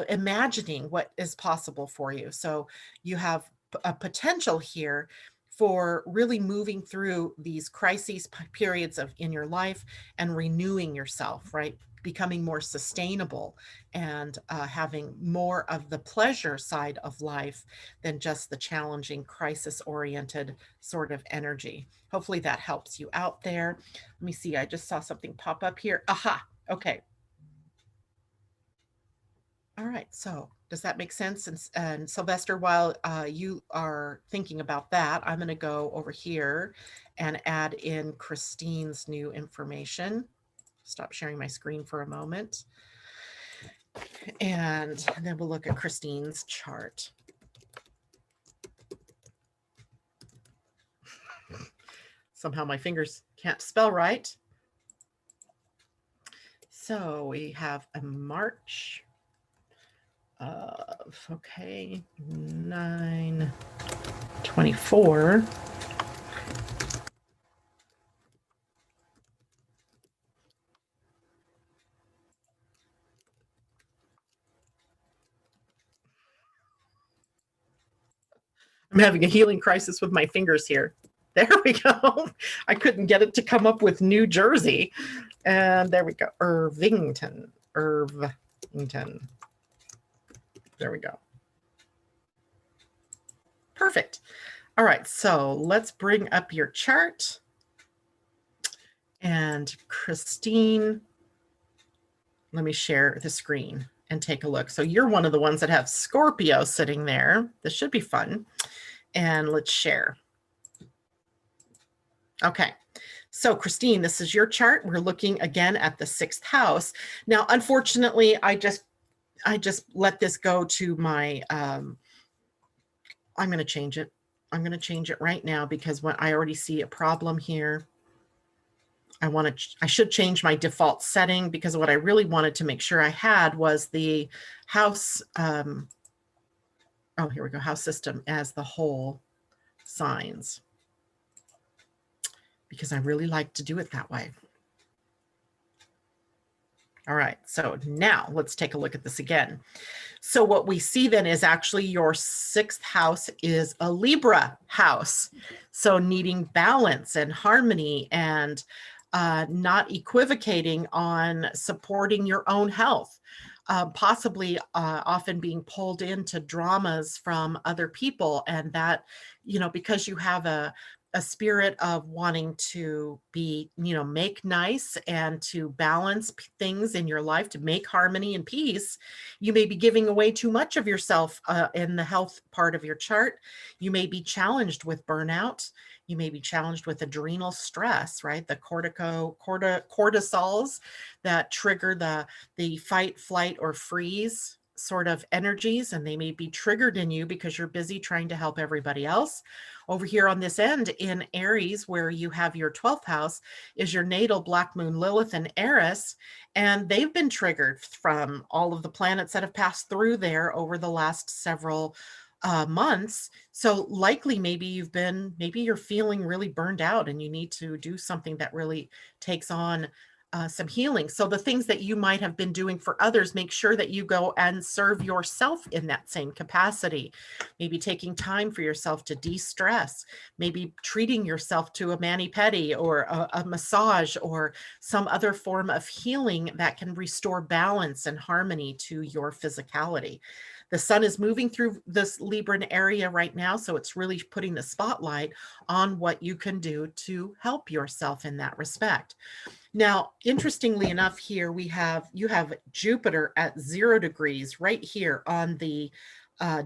imagining what is possible for you. So you have a potential here for really moving through these crises periods in your life and renewing yourself, right? Becoming more sustainable and having more of the pleasure side of life than just the challenging crisis-oriented sort of energy. Hopefully that helps you out there. Let me see, I just saw something pop up here. Aha, okay. All right, so does that make sense? And Sylvester, while you are thinking about that, I'm going to go over here and add in Christine's new information. Stop sharing my screen for a moment. And then we'll look at Christine's chart. Somehow my fingers can't spell right. So we have a March of, okay, 9/24. I'm having a healing crisis with my fingers here. There we go. I couldn't get it to come up with New Jersey. And there we go. Irvington. There we go. Perfect. All right, so let's bring up your chart. And Christine, let me share the screen. and take a look. So you're one of the ones that have Scorpio sitting there. This should be fun. And let's share. Okay. So Christine, this is your chart. We're looking again at the 6th house. Now, unfortunately, I just let this go to my, I'm going to change it. I'm going to change it right now because when I already see a problem here, I should change my default setting because what I really wanted to make sure I had was the house. Oh, here we go. House system as the whole signs, because I really like to do it that way. All right, so now let's take a look at this again. So what we see then is actually your 6th house is a Libra house. So needing balance and harmony and not equivocating on supporting your own health, possibly often being pulled into dramas from other people. And that, you know, because you have a spirit of wanting to be, you know, make nice and to balance things in your life, to make harmony and peace, you may be giving away too much of yourself in the health part of your chart. You may be challenged with burnout. You may be challenged with adrenal stress, right? The cortisols that trigger the fight, flight, or freeze sort of energies, and they may be triggered in you because you're busy trying to help everybody else. Over here on this end in Aries, where you have your 12th house, is your natal Black Moon Lilith and Eris, and they've been triggered from all of the planets that have passed through there over the last several months. So likely maybe you're feeling really burned out and you need to do something that really takes on some healing. So the things that you might have been doing for others, make sure that you go and serve yourself in that same capacity. Maybe taking time for yourself to de-stress, maybe treating yourself to a mani-pedi or a massage or some other form of healing that can restore balance and harmony to your physicality. The sun is moving through this Libran area right now, so it's really putting the spotlight on what you can do to help yourself in that respect. Now, interestingly enough, here you have Jupiter at 0 degrees right here on the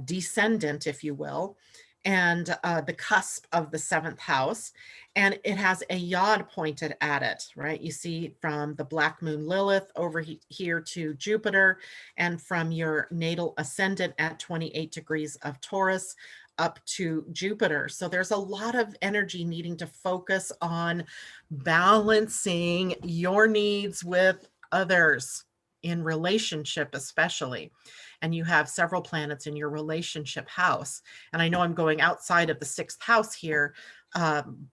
descendant, if you will, and the cusp of the 7th house, and it has a yod pointed at it, right? You see from the Black Moon Lilith over here to Jupiter, and from your natal ascendant at 28 degrees of Taurus up to Jupiter. So there's a lot of energy needing to focus on balancing your needs with others in relationship, especially. And you have several planets in your relationship house. And I know I'm going outside of the 6th house here,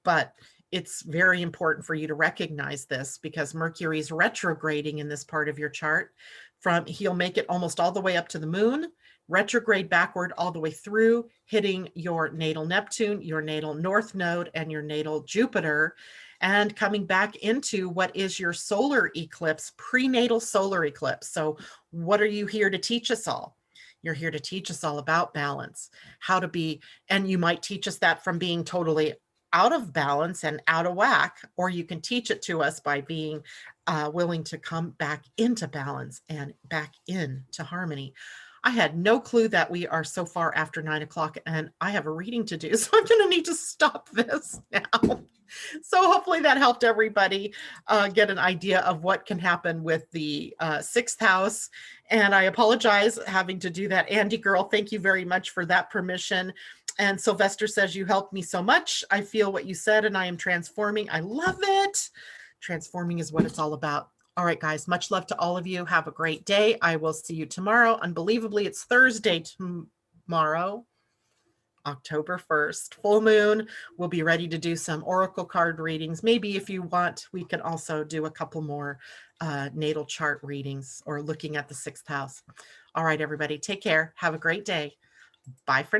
but it's very important for you to recognize this because Mercury's retrograding in this part of your chart. He'll make it almost all the way up to the moon, retrograde backward all the way through, hitting your natal Neptune, your natal North Node, and your natal Jupiter, and coming back into what is your solar eclipse, prenatal solar eclipse. So what are you here to teach us all? You're here to teach us all about balance, how to be, and you might teach us that from being totally out of balance and out of whack, or you can teach it to us by being willing to come back into balance and back into harmony. I had no clue that we are so far after 9 o'clock and I have a reading to do, so I'm going to need to stop this now. So hopefully that helped everybody get an idea of what can happen with the 6th house. And I apologize having to do that. Andy girl, thank you very much for that permission. And Sylvester says, you helped me so much. I feel what you said and I am transforming. I love it. Transforming is what it's all about. All right, guys, much love to all of you. Have a great day. I will see you tomorrow. Unbelievably, it's Thursday tomorrow, October 1st, full moon. We'll be ready to do some oracle card readings. Maybe if you want, we can also do a couple more natal chart readings or looking at the 6th house. All right, everybody, take care. Have a great day. Bye for now.